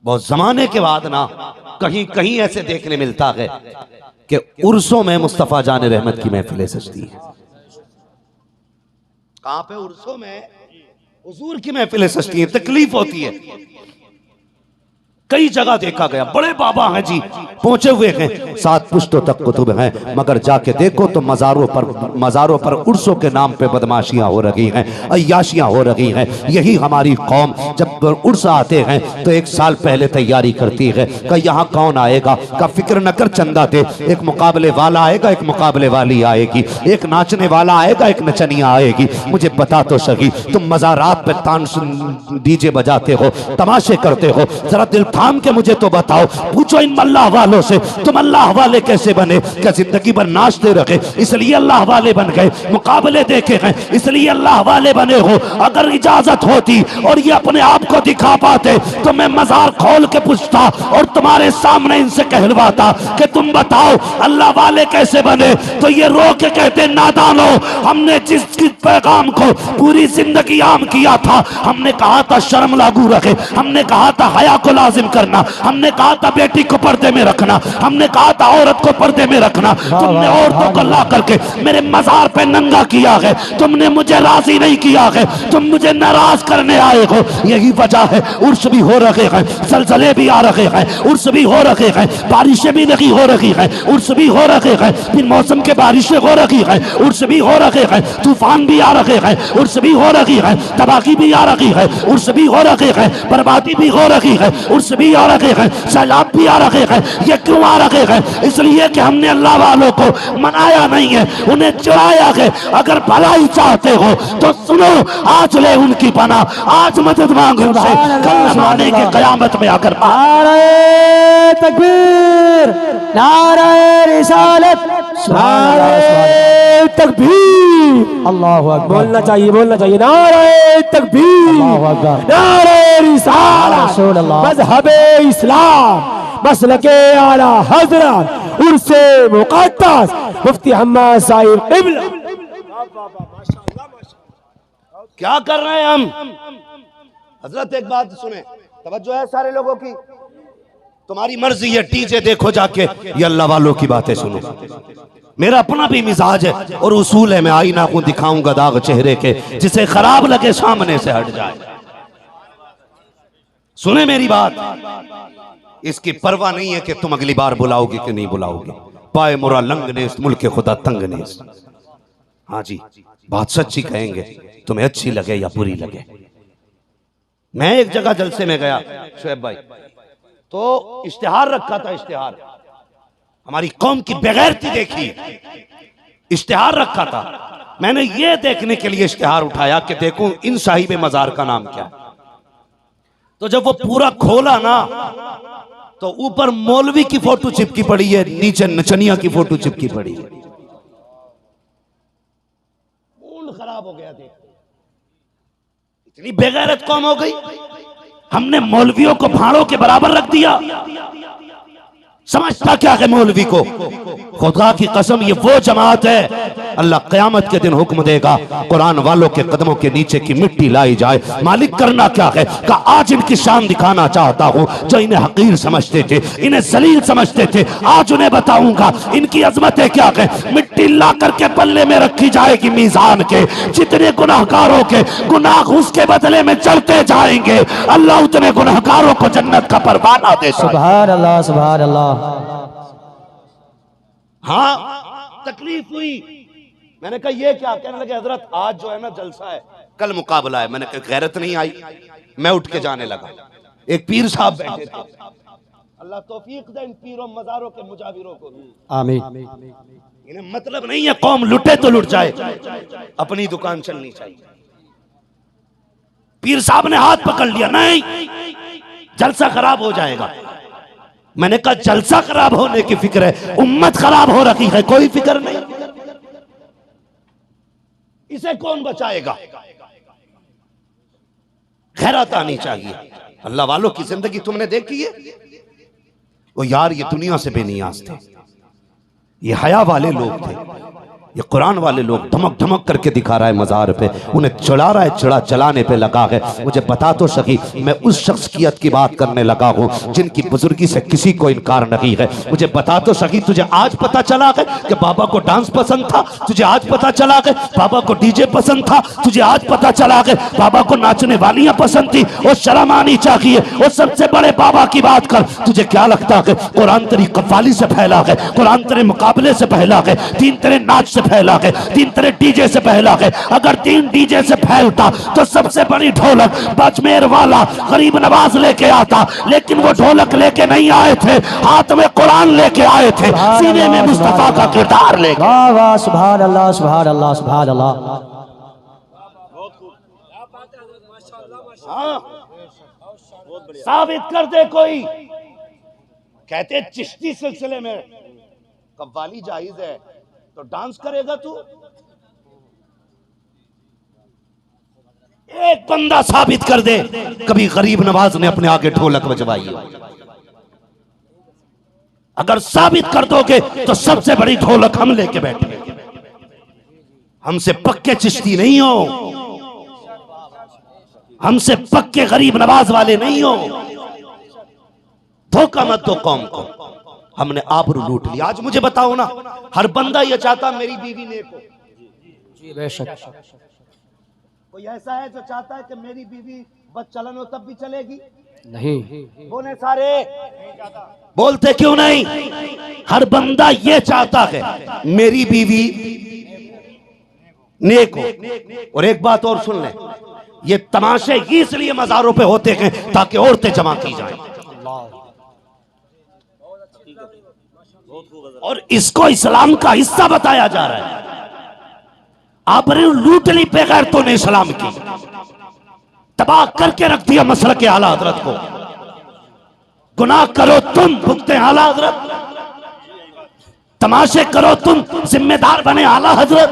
बहुत जमाने के बाद ना कहीं कहीं ऐसे देखने मिलता है कि उर्सों में मुस्तफ़ा जान रहमत की महफिलें सजती है। कहां पे? उर्सों में हुजूर की महफिलें सजती हैं। तकलीफ होती है, कई जगह देखा गया, बड़े बाबा हैं जी, पहुंचे हुए हैं, 7 पुश्तों तक कुतुब हैं, मगर जाके देखो तो मज़ारों पर उर्सों के नाम पे बदमाशियां हो रही हैं, अय्याशियां हो रही हैं। यही हमारी कौम जब उर्स आते हैं तो 1 साल पहले तैयारी करती है कि यहाँ कौन आएगा, का फिक्र न कर, चंदा दे, एक मुकाबले वाला आएगा, एक मुकाबले वाली आएगी, एक नाचने वाला आएगा, एक नचनिया आएगी। मुझे बता तो सही, तुम मज़ारात पे तान डीजे बजाते हो, तमाशे करते हो, जरा दिल थाम के मुझे तो बताओ, पूछो इन अल्लाह वालों से, तुम अल्लाह वाले कैसे बने? क्या जिंदगी भर नाचते रहे इसलिए अल्लाह वाले बन गए? मुकाबले देखे हैं इसलिए अल्लाह वाले बने हो? अगर इजाजत होती और ये अपने आप को दिखा पाते तो मैं मजार खोल के पूछता और तुम्हारे सामने इनसे कहलवाता कि तुम बताओ अल्लाह वाले कैसे बने? तो ये रो के कहते, नादानो, हमने जिस पैगाम को पूरी जिंदगी आम किया था, हमने कहा था शर्म लागू रखे, हमने कहा था हया को लाजिम करना, हमने कहा था बेटी को पर्दे में रखना, हमने कहा था औरत को पर्दे में रखना, तुमने औरतों को ला करके मेरे मजार पे नंगा किया है, तुमने मुझे राजी नहीं किया है, तुम मुझे नाराज करने आए हो। यही वजह है उर्स भी हो रहे हैं, जलजले भी आ रहे हैं, उर्स भी हो रहे हैं, बारिशें भी नहीं हो रही हैं, उर्स भी हो रहे हैं, फिर मौसम के बारिशें हो रही हैं, उर्स भी हो रहे हैं, तूफान भी आ रहे हैं, उर्स भी हो रही है, तबाही भी आ रही है, उर्स भी हो रहे हैं, बर्बादी भी हो रही है, उर्स भी आ रहे हैं, सैलाब भी आ रहे हैं। ये क्यों आ रहे हैं? इसलिए कि हमने अल्लाह वालों को मनाया नहीं है, उन्हें चुराया है। अगर भलाई चाहते हो तो सुनो, आज ले उनकी पना, आज मदद मांग उनसे, कल जमाने के कयामत में आकर नारे तकबीर, नारे रिसालत, नारे तकबीर, अल्लाहु अकबर। बोलना चाहिए, बोलना चाहिए, नारे तकबीर, अल्लाहु अकबर, नारे रिसालत, मज़हबे इस्लाम, मसलके आला हज़रत, उर्से मुक़द्दस मुफ्ती हम्माद साहिब क़िबला। क्या कर रहे हैं हम? हजरत एक बात सुने, तवज्जो है सारे लोगों की, तुम्हारी मर्जी है, टीजे देखो जाके, ये अल्लाह वालों की बातें सुनो। मेरा अपना भी मिजाज है और उसूल है, मैं आईना को दिखाऊंगा दाग चेहरे के, जिसे खराब लगे सामने से हट जाए। सुने मेरी बात, इसकी परवाह नहीं है कि तुम अगली बार बुलाओगे कि नहीं बुलाओगे। पाए मुरा लंग ने मुल्क खुदा तंग ने। हाँ जी, बात सच्ची कहेंगे, तुम्हें अच्छी लगे या बुरी लगे। मैं एक जगह जलसे में गया शुएब भाई, तो इश्तिहार रखा था, इश्तिहार हमारी कौम की बेगैरती देखी, इश्तिहार रखा था। मैंने ये देखने के लिए इश्तिहार उठाया कि देखूं इन साहिब मजार का नाम क्या है। तो जब वो पूरा खोला ना, तो ऊपर मौलवी की फोटो चिपकी पड़ी है, नीचे नचनिया की फोटो चिपकी पड़ी है। मूड खराब हो गया, देख इतनी बेगैरत कौम हो गई। हमने मौलवियों को भाड़ों के बराबर रख दिया। समझता क्या है मौलवी को? खुदा की कसम, ये वो जमात है, अल्लाह क़यामत के दिन हुक्म देगा, कुरान वालों के कदमों के नीचे की मिट्टी लाई जाए। मालिक करना क्या है? का आज इनकी शान दिखाना चाहता हूं, जो इन्हें हकीर समझते थे, इन्हें जलील समझते थे, आज उन्हें बताऊंगा इनकी अजमतें क्या है। मिट्टी ला करके पल्ले में रखी जाएगी मीजान के, जितने गुनाहगारों के गुनाह उसके बदले में चलते जाएंगे, अल्लाह उतने गुनाहगारों को जन्नत का परवाना दे। सुभान अल्लाह, सुभान अल्लाह। हाँ, तकलीफ हुई। मैंने कहा ये क्या? कहने लगे हजरत आज जो है ना जलसा है, कल मुकाबला है। मैंने कहा गैरत नहीं आई। मैं उठ के जाने लगा। एक पीर साहब बैठे थे, अल्लाह तौफीक दे इन पीरों मजारों के मुजाविरों को, आमीन। इन्हें मतलब नहीं है कौम लुटे तो लुट जाए, अपनी दुकान चलनी चाहिए। पीर साहब ने हाथ पकड़ लिया, नहीं जलसा खराब हो जाएगा। मैंने कहा जलसा खराब होने की फिक्र है, उम्मत खराब हो रखी है, कोई फिक्र नहीं। इसे कौन बचाएगा? खैरात आनी चाहिए। अल्लाह वालों की जिंदगी तुमने देखी है? वो यार ये दुनिया से बेनियाज थे, ये हया वाले लोग थे, ये कुरान वाले लोग धमक धमक करके दिखा रहा है मज़ार पे, उन्हें चढ़ा रहा है, चढ़ा चलाने पे लगा है। मुझे बता तो सकी, मैं उस शख्सियत की बात करने लगा हूँ जिनकी बुजुर्गी से किसी को इनकार नहीं है। मुझे बता तो सकी, तुझे आज पता चला है कि बाबा को डांस पसंद था? तुझे आज पता चला है बाबा को डीजे पसंद था? तुझे आज पता चला है बाबा को नाचने वालियां पसंद थी? और शर्म आनी चाहिए। और सबसे बड़े बाबा की बात कर, तुझे क्या लगता है कुरान तेरी कव्वाली से फैला है, कुरान तेरे मुकाबले से फैला है, दीन तेरे नाच से फैला है, दीन तेरे डीजे से फैला है? अगर दीन डीजे से फैलता तो सबसे बड़ी ढोलक बाजमेर वाला गरीब नवाज लेके आता, लेकिन वो ढोलक लेके नहीं आए थे, हाथ में कुरान लेके आए थे, सीने में मुस्तफा का किरदार लेके। वाह वाह, सुभान अल्लाह सुभान अल्लाह सुभान अल्लाह। साबित कर दे कोई। कहते चिश्ती सिलसिले में कव्वाली जायज है तो डांस करेगा तू? एक बंदा साबित कर दे कभी गरीब नवाज ने अपने आगे ढोलक बजवाई हो। अगर साबित कर दोगे तो सबसे बड़ी ढोलक हम लेके बैठे। हमसे पक्के चिश्ती नहीं हो, हमसे पक्के गरीब नवाज वाले नहीं हो। धोखा मत दो कौम को, हमने आबरू लूट लिया। आज मुझे बताओ ना, हर बंदा ये चाहता मेरी बीवी नेक हो। जी बेशक। कोई ऐसा है जो चाहता है कि मेरी बीवी बस चलन हो तब भी चलेगी? नहीं। बोले सारे, बोलते क्यों नहीं? हर बंदा ये चाहता है मेरी बीवी नेक हो। और एक बात और सुन ले, ये तमाशे इसलिए मज़ारों पे होते हैं ताकि औरतें जमा की जाएं, और इसको इस्लाम का हिस्सा बताया जा रहा है। आपने लूट ली बेगैर तो ने इस्लाम की, तबाह करके रख दिया मसलक के आला हजरत को। गुनाह करो तुम, भुगते आला हजरत। तमाशे करो तुम, जिम्मेदार बने आला हजरत।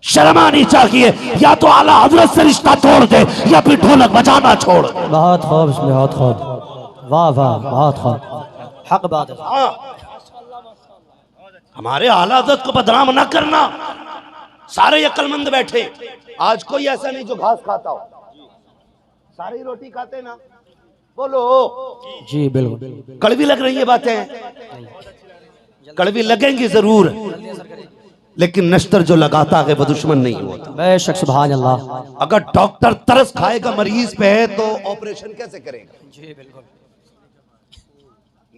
शर्म आनी चाहिए। या तो आला हजरत से रिश्ता तोड़ दे या फिर ढोलक बजाना छोड़। बहुत खूब, बहुत खूब, वाह वाह, बहुत खूब, हक बात है। हमारे आला हजरत को बदनाम ना करना। सारे अक्लमंद बैठे, आज कोई ऐसा नहीं जो घास खाता हो, सारी रोटी खाते ना। बोलो जी बिल्कुल। कड़वी लग रही है बातें, कड़वी लगेंगी जरूर, लेकिन नश्तर जो लगाता है वो दुश्मन नहीं होता। बेशक, सुभान अल्लाह। अगर डॉक्टर तरस खाएगा मरीज पे तो ऑपरेशन कैसे करेगा? जी बिल्कुल।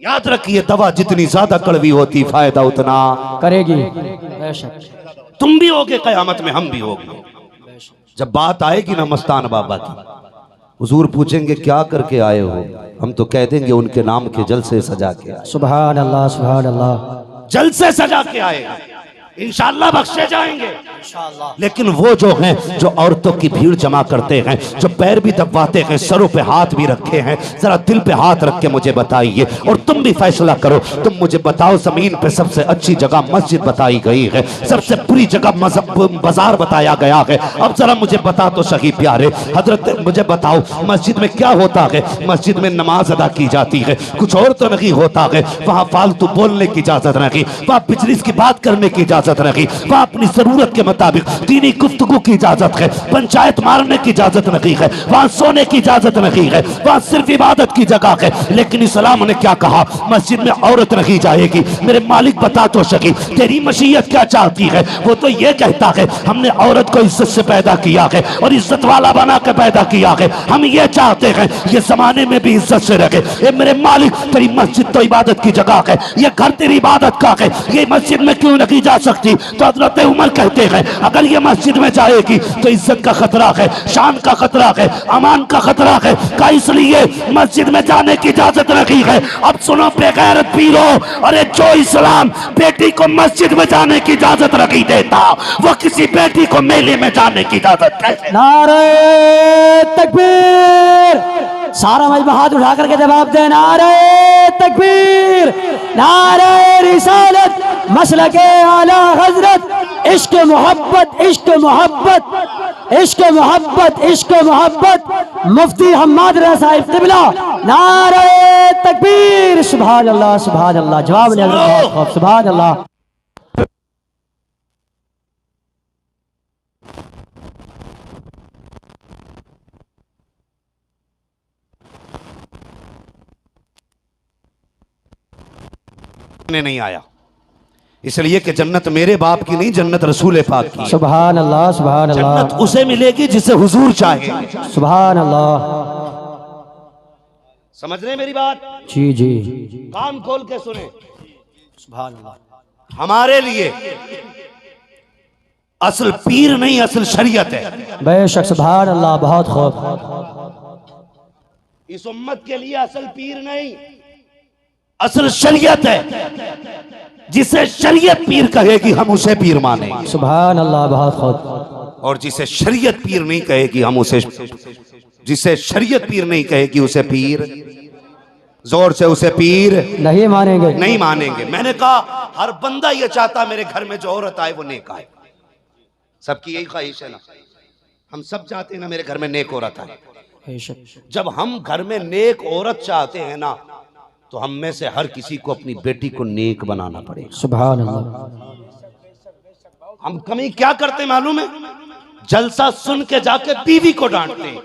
याद रखिए, दवा जितनी ज्यादा कड़वी होती फायदा उतना करेगी। बेशक। तुम भी होगे कयामत में, हम भी होंगे। जब बात आएगी ना मस्तान बाबा की, हुजूर पूछेंगे क्या करके आए हो, हम तो कह देंगे उनके नाम के जलसे सजा के आए। सुभान अल्लाह सुभान अल्लाह। जलसे सजा के आए, इंशाअल्लाह बख्शे जाएंगे इंशाअल्लाह। लेकिन वो जो हैं जो औरतों की भीड़ जमा करते हैं, जो पैर भी दबाते हैं, सरों पे हाथ भी रखे हैं, जरा दिल पे हाथ रख के मुझे बताइए। और तुम भी फैसला करो, तुम मुझे बताओ, जमीन पे सबसे अच्छी जगह मस्जिद बताई गई है, सबसे बुरी जगह बाजार बताया गया है। अब जरा मुझे बता तो सही प्यारे हजरत, मुझे बताओ मस्जिद में क्या होता है? मस्जिद में नमाज अदा की जाती है, कुछ और तो नहीं होता है। वहाँ फालतू बोलने की इजाजत नहीं, वहाँ बिजनेस की बात करने की इजाजत नहीं, वहाँ अपनी जरूरत के मुताबिक दीनी गुफ्तगू की इजाजत है, पंचायत मारने की इजाजत नहीं है, वहाँ सोने की इजाजत नहीं है, वहाँ सिर्फ इबादत की जगह है। लेकिन इस्लाम ने क्या कहा? मस्जिद में औरत नहीं जाएगी। मेरे मालिक बता तो सकी, तेरी मशीयत क्या चाहती है? वो तो ये कहता है हमने औरत को इज्जत से पैदा किया है और इज्जत वाला बना के पैदा किया है, हम ये चाहते हैं ये जमाने में भी इज्जत से रखे। ए मेरे मालिक, तेरी मस्जिद तो इबादत की जगह है, ये घर तेरी इबादत का है, ये मस्जिद में क्यों नहीं जा सकती? तो हजरत उमर कहते हैं अगर ये मस्जिद में जाएगी तो इज्जत का खतरा है, शान का खतरा है, अमान का खतरा है, का इसलिए मस्जिद में जाने की इजाजत नहीं है। अब सुनो बेगैरत पीरो, अरे जो इस्लाम बेटी को मस्जिद में जाने की इजाजत नहीं देता, वो किसी बेटी को मेले में जाने की इजाजत कैसे? नारे तकबीर। सारा मजमा हाथ उठा करके जवाब दे, नारे तकबीर, नारे रिसालत, मसलके आला हजरत, इश्क मोहब्बत, इश्क मोहब्बत, इश्क मोहब्बत, इश्क मोहब्बत, मुफ्ती हम्माद रज़ा साहिब क़िबला। नारे तकबीर। सुभान अल्लाह सुभान अल्लाह। जवाब ने सुभान अल्लाह। नहीं आया, इसलिए कि जन्नत मेरे बाप की नहीं, जन्नत रसूल पाक की है। सुभान अल्लाह, सुभान अल्लाह, जन्नत उसे मिलेगी जिसे हुजूर चाहे। सुभान अल्लाह। समझ रहे हैं मेरी बात? जी जी, कान खोल के सुने। सुभान अल्लाह। हमारे लिए असल पीर नहीं, असल शरीयत है। बेशक, सुभान अल्लाह, बहुत खूब। इस उम्मत के लिए असल पीर नहीं, असल शरीयत है। जिसे शरीयत पीर कहेगी हम उसे पीर मानेंगे, सुभान अल्लाह, बहुत खूब। और जिसे शरीयत पीर नहीं कहेगी हम उसे, जिसे शरीयत पीर नहीं कहेगी उसे पीर, जोर से उसे पीर नहीं मानेंगे, नहीं मानेंगे। मैंने कहा हर बंदा ये चाहता मेरे घर में जो औरत आए वो नेक आए। सबकी यही ख्वाहिश है ना, हम सब चाहते हैं ना मेरे घर में नेक औरत आए। बेशक। जब हम घर में नेक औरत चाहते हैं ना, तो हम में से हर किसी को अपनी बेटी को नेक बनाना पड़ेगा। सुभान अल्लाह। हम कमी क्या करते मालूम है? जलसा सुन के जाके बीवी को डांटते हैं।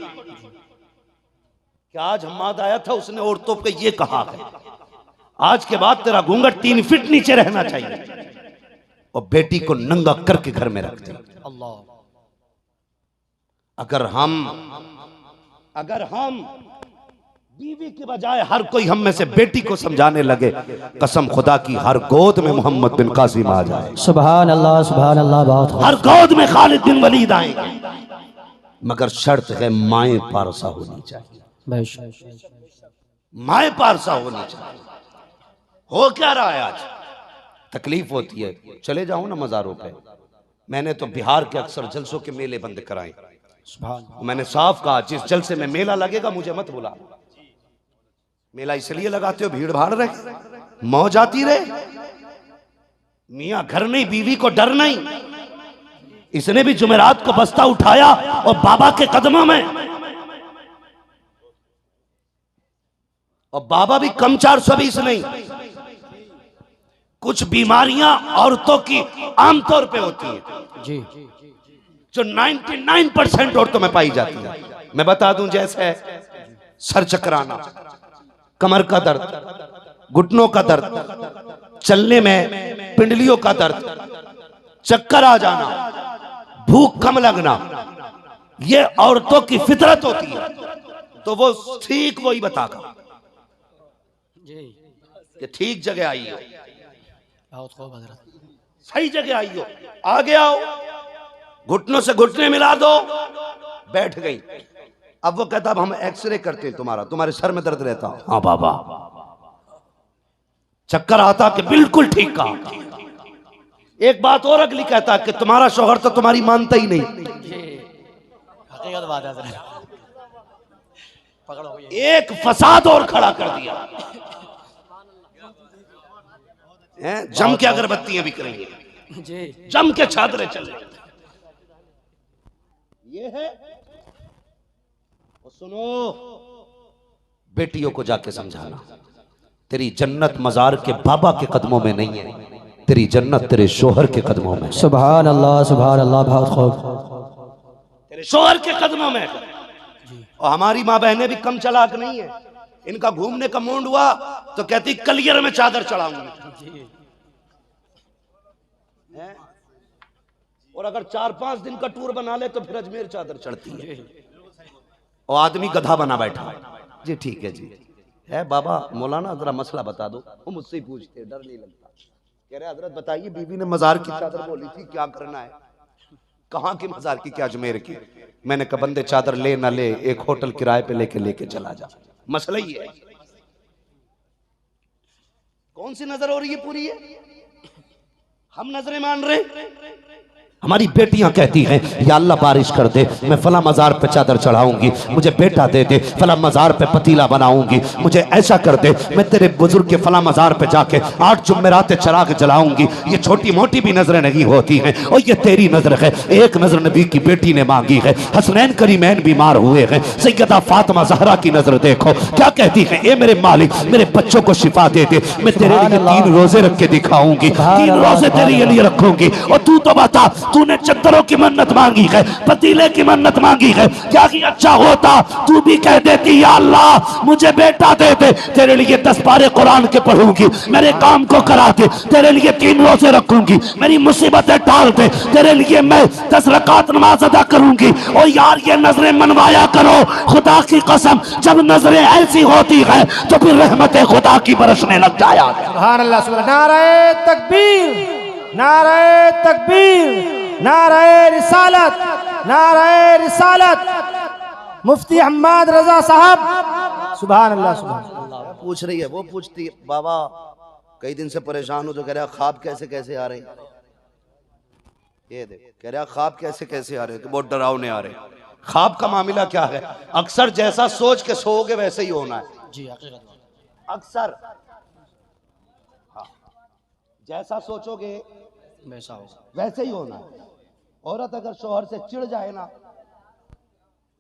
क्या आज हम्माद आया था, उसने औरतों पे ये कहा है, आज के बाद तेरा घूंघट 3 फीट नीचे रहना चाहिए, और बेटी को नंगा करके घर में रखते हैं। अगर हम बीवी के बजाय हर कोई हम में से बेटी को समझाने लगे, कसम खुदा की हर गोद में मोहम्मद बिन कासिम आ जाए। सुभान अल्लाह, सुभान अल्लाह, बहुत खूब। हर गोद में खालिद बिन वलीद आएंगे, मगर शर्त है माए पारसा होनी चाहिए। बेशक। माए पारसा होनी चाहिए। हो क्या रहा है आज? तकलीफ होती है। चले जाऊं ना मज़ारों पे, मैंने तो बिहार के अक्सर जलसों के मेले बंद कराए। मैंने साफ कहा जिस जलसे में मेला लगेगा मुझे मत बुला। मेला इसलिए लगाते हो भीड़ भाड़ रहे, मौज आती रहे। मियां घर नहीं, बीवी को डर नहीं। इसने भी जुमेरात को बस्ता उठाया और बाबा के कदमों में, और बाबा भी कम 420 नहीं। कुछ बीमारियां औरतों की आमतौर पे होती हैं जी, जो 99% औरतों में पाई जाती है। मैं बता दूं, जैसे सर चकराना, कमर का दर्द, घुटनों का दर्द, चलने में पिंडलियों का दर्द, चक्कर आ जाना, भूख कम लगना, ये औरतों की फितरत होती है। तो वो ठीक वही बतागा कि ठीक जगह आई हो, सही जगह आई हो, आगे आओ, घुटनों से घुटने मिला दो। बैठ गई। अब वो कहता अब हम एक्सरे करते हैं तुम्हारे सर में दर्द रहता। हाँ बाबा, चक्कर आता कि बिल्कुल ठीक कहा। एक बात और अगली कहता कि तुम्हारा शौहर तो तुम्हारी मानता ही नहीं। एक फसाद और खड़ा कर दिया है। जम के अगरबत्तियां बिक रही हैं, जम के चादरें चल रही। ये है। और सुनो, बेटियों को जाके समझाना, तेरी जन्नत मजार के बाबा के कदमों में नहीं है, तेरी जन्नत तेरे शोहर के कदमों में। सुभान अल्लाह, सुभान अल्लाह, बहुत खूब। तेरे शोहर के कदमों में। और हमारी माँ बहनें भी कम चालाक नहीं है। इनका घूमने का मूड हुआ तो कहती कलियर में चादर चढ़ाऊंगी। और अगर 4-5 दिन का टूर बना ले तो फिर अजमेर चादर चढ़ती है। और आदमी गधा बना बैठा है। जी ठीक है जी, है बाबा मौलाना जरा मसला बता दो। वो मुझसे ही पूछते, डर नहीं लगता। कह रहे हजरत बताइए, बीवी ने मजार की चादर बोली थी, क्या करना है? कहाँ की मजार की? क्या अजमेर की? मैंने कहा बंदे चादर ले ना ले, एक होटल किराए पे लेके चला जा। मसला ही है। कौन सी नजर हो रही है? पूरी है। हम नजरें मान रहे। हमारी बेटियां कहती हैं या अल्लाह बारिश कर दे, मैं फला मजार पे चादर चढ़ाऊंगी, मुझे बेटा दे दे, फला मजार पे पतीला बनाऊंगी, मुझे ऐसा कर दे, मैं तेरे बुजुर्ग के फला मजार पे जाके 8 जुम्मेराते चराग जलाऊंगी। ये छोटी मोटी भी नजरें नहीं होती हैं, और ये तेरी नजर है। एक नजर नबी की बेटी ने मांगी है। हसनैन करीमैन बीमार हुए हैं, सैयदा फातिमा ज़हरा की नजर देखो, क्या कहती है? ए मेरे मालिक, मेरे बच्चों को शिफा दे दे, मैं तेरे लिए 3 रोजे रख के दिखाऊंगी, 3 रोजे तेरे लिए रखूंगी। और तू तो बता, तूने चद्दरों की मन्नत मांगी है, पतीले की मन्नत मांगी है, क्या कि अच्छा होता तू भी कह देती या अल्लाह मुझे बेटा दे दे, तेरे लिए 10 पारे कुरान के पढ़ूंगी, मेरे काम को करा दे, तेरे लिए 3 रोजे रखूंगी, मेरी मुसीबतें टाल दे, तेरे लिए मैं 10 रकात नमाज अदा करूंगी। और यार ये नजरें मनवाया करो, खुदा की कसम जब नजरें ऐसी होती है तो फिर रहमत खुदा की बरसने लग जाया। सुभान अल्लाह, सुभान। नारे तकबीर, नारे तकबीर, नारे रिसालत, नारे रिसालत। मुफ्ती हम्माद रजा साहब, सुभान अल्लाह, सुभान। पूछ रही है, वो पूछती है बाबा कई दिन से परेशान हो तो कह रहा ख्वाब कैसे कैसे आ रहे हैं, ये देख कह रहा ख्वाब कैसे कैसे आ रहे हैं, तो बहुत डरावने आ रहे हैं। ख्वाब का मामला क्या है, अक्सर जैसा सोच के सोओगे वैसे ही होना है जी, अक्सर। हाँ, जैसा सोचोगे वैसा होगा। वैसे ही होना है। औरत अगर शोहर से चिढ़ जाए ना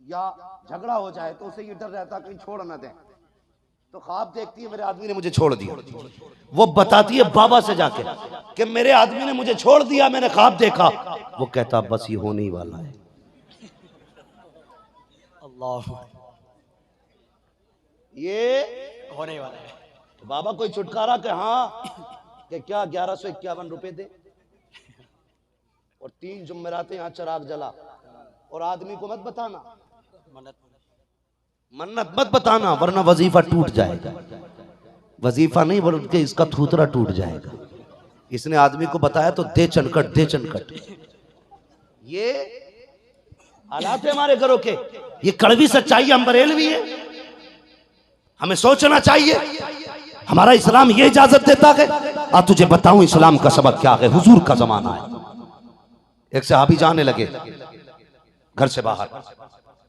या झगड़ा हो जाए तो उसे ये डर रहता कहीं छोड़ ना दे, तो ख्वाब देखती है मेरे आदमी ने मुझे छोड़ दिया, वो बताती है बाबा से जाके कि मेरे आदमी ने मुझे छोड़ दिया, मैंने ख्वाब देखा। वो कहता बस ये होने ही वाला है। अल्लाह, ये होने वाला है। बाबा कोई छुटकारा के हाँ कि क्या 1151 रुपए दे और 3 जुम्मरातें यहाँ चराग जला, और आदमी को मत बताना, मन्नत मत बताना वरना वजीफा टूट जाएगा। वजीफा नहीं बल्कि इसका थूतरा टूट जाएगा। इसने आदमी को बताया तो दे चनकट, दे चनकट। ये हालात है हमारे घरों के, ये कड़वी सच्चाई हम बरेलवी है, हमें सोचना चाहिए। हमारा इस्लाम ये इजाजत देता है। आ तुझे बताऊं इस्लाम का सबक क्या है। हुजूर का जमाना है, एक सहाबी जाने लगे घर से बाहर,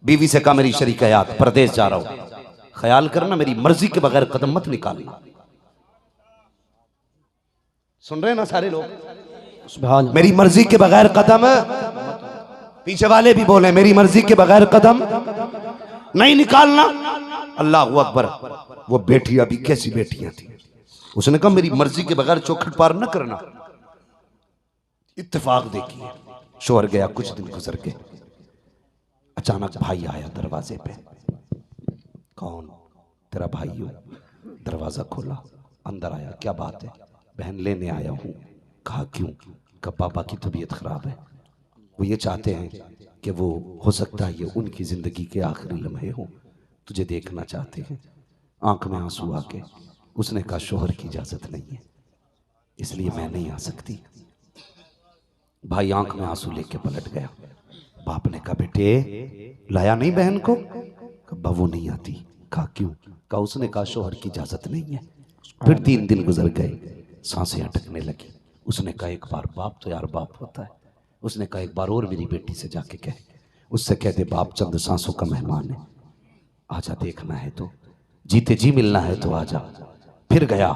बीवी से कहा मेरी शरीक हयात परदेश जा रहा हूं, ख्याल करना मेरी मर्जी के बगैर कदम मत निकालना। सुन रहे ना सारे लोग, सुभान मेरी मर्जी के बगैर कदम, पीछे वाले भी बोले मेरी मर्जी के बगैर कदम नहीं निकालना। अल्लाह अकबर। वो बेटी अभी कैसी बेटियां थी, उसने कहा मेरी मर्जी के बगैर चौखट पार न करना। इत्तेफाक देखिए, शोहर गया, कुछ दिन गुजर गए, अचानक भाई आया दरवाजे पे। कौन? तेरा भाई हो। दरवाजा खोला, अंदर आया, क्या बात है? बहन लेने आया हूं। कहा क्यों? कहा पापा की तबीयत खराब है, वो ये चाहते हैं कि वो हो सकता है ये उनकी जिंदगी के आखिरी लम्हे हों, तुझे देखना चाहते हैं। आंख में आंसू आके उसने कहा शोहर की इजाजत नहीं है इसलिए मैं नहीं आ सकती। भाई आंख में आंसू लेके पलट गया। बाप ने कहा बेटे लाया नहीं बहन को? कहा वो नहीं आती। कहा क्यों? कहा उसने कहा शोहर की इजाजत नहीं है। फिर 3 दिन गुजर गए, सांसें अटकने लगी। उसने कहा एक बार बाप तो यार बाप होता है। उसने कहा एक बार और मेरी बेटी से जाके कह, उससे कह दे बाप चंद सांसों का मेहमान है, आजा देखना है तो, जीते जी मिलना है तो आजा। फिर गया,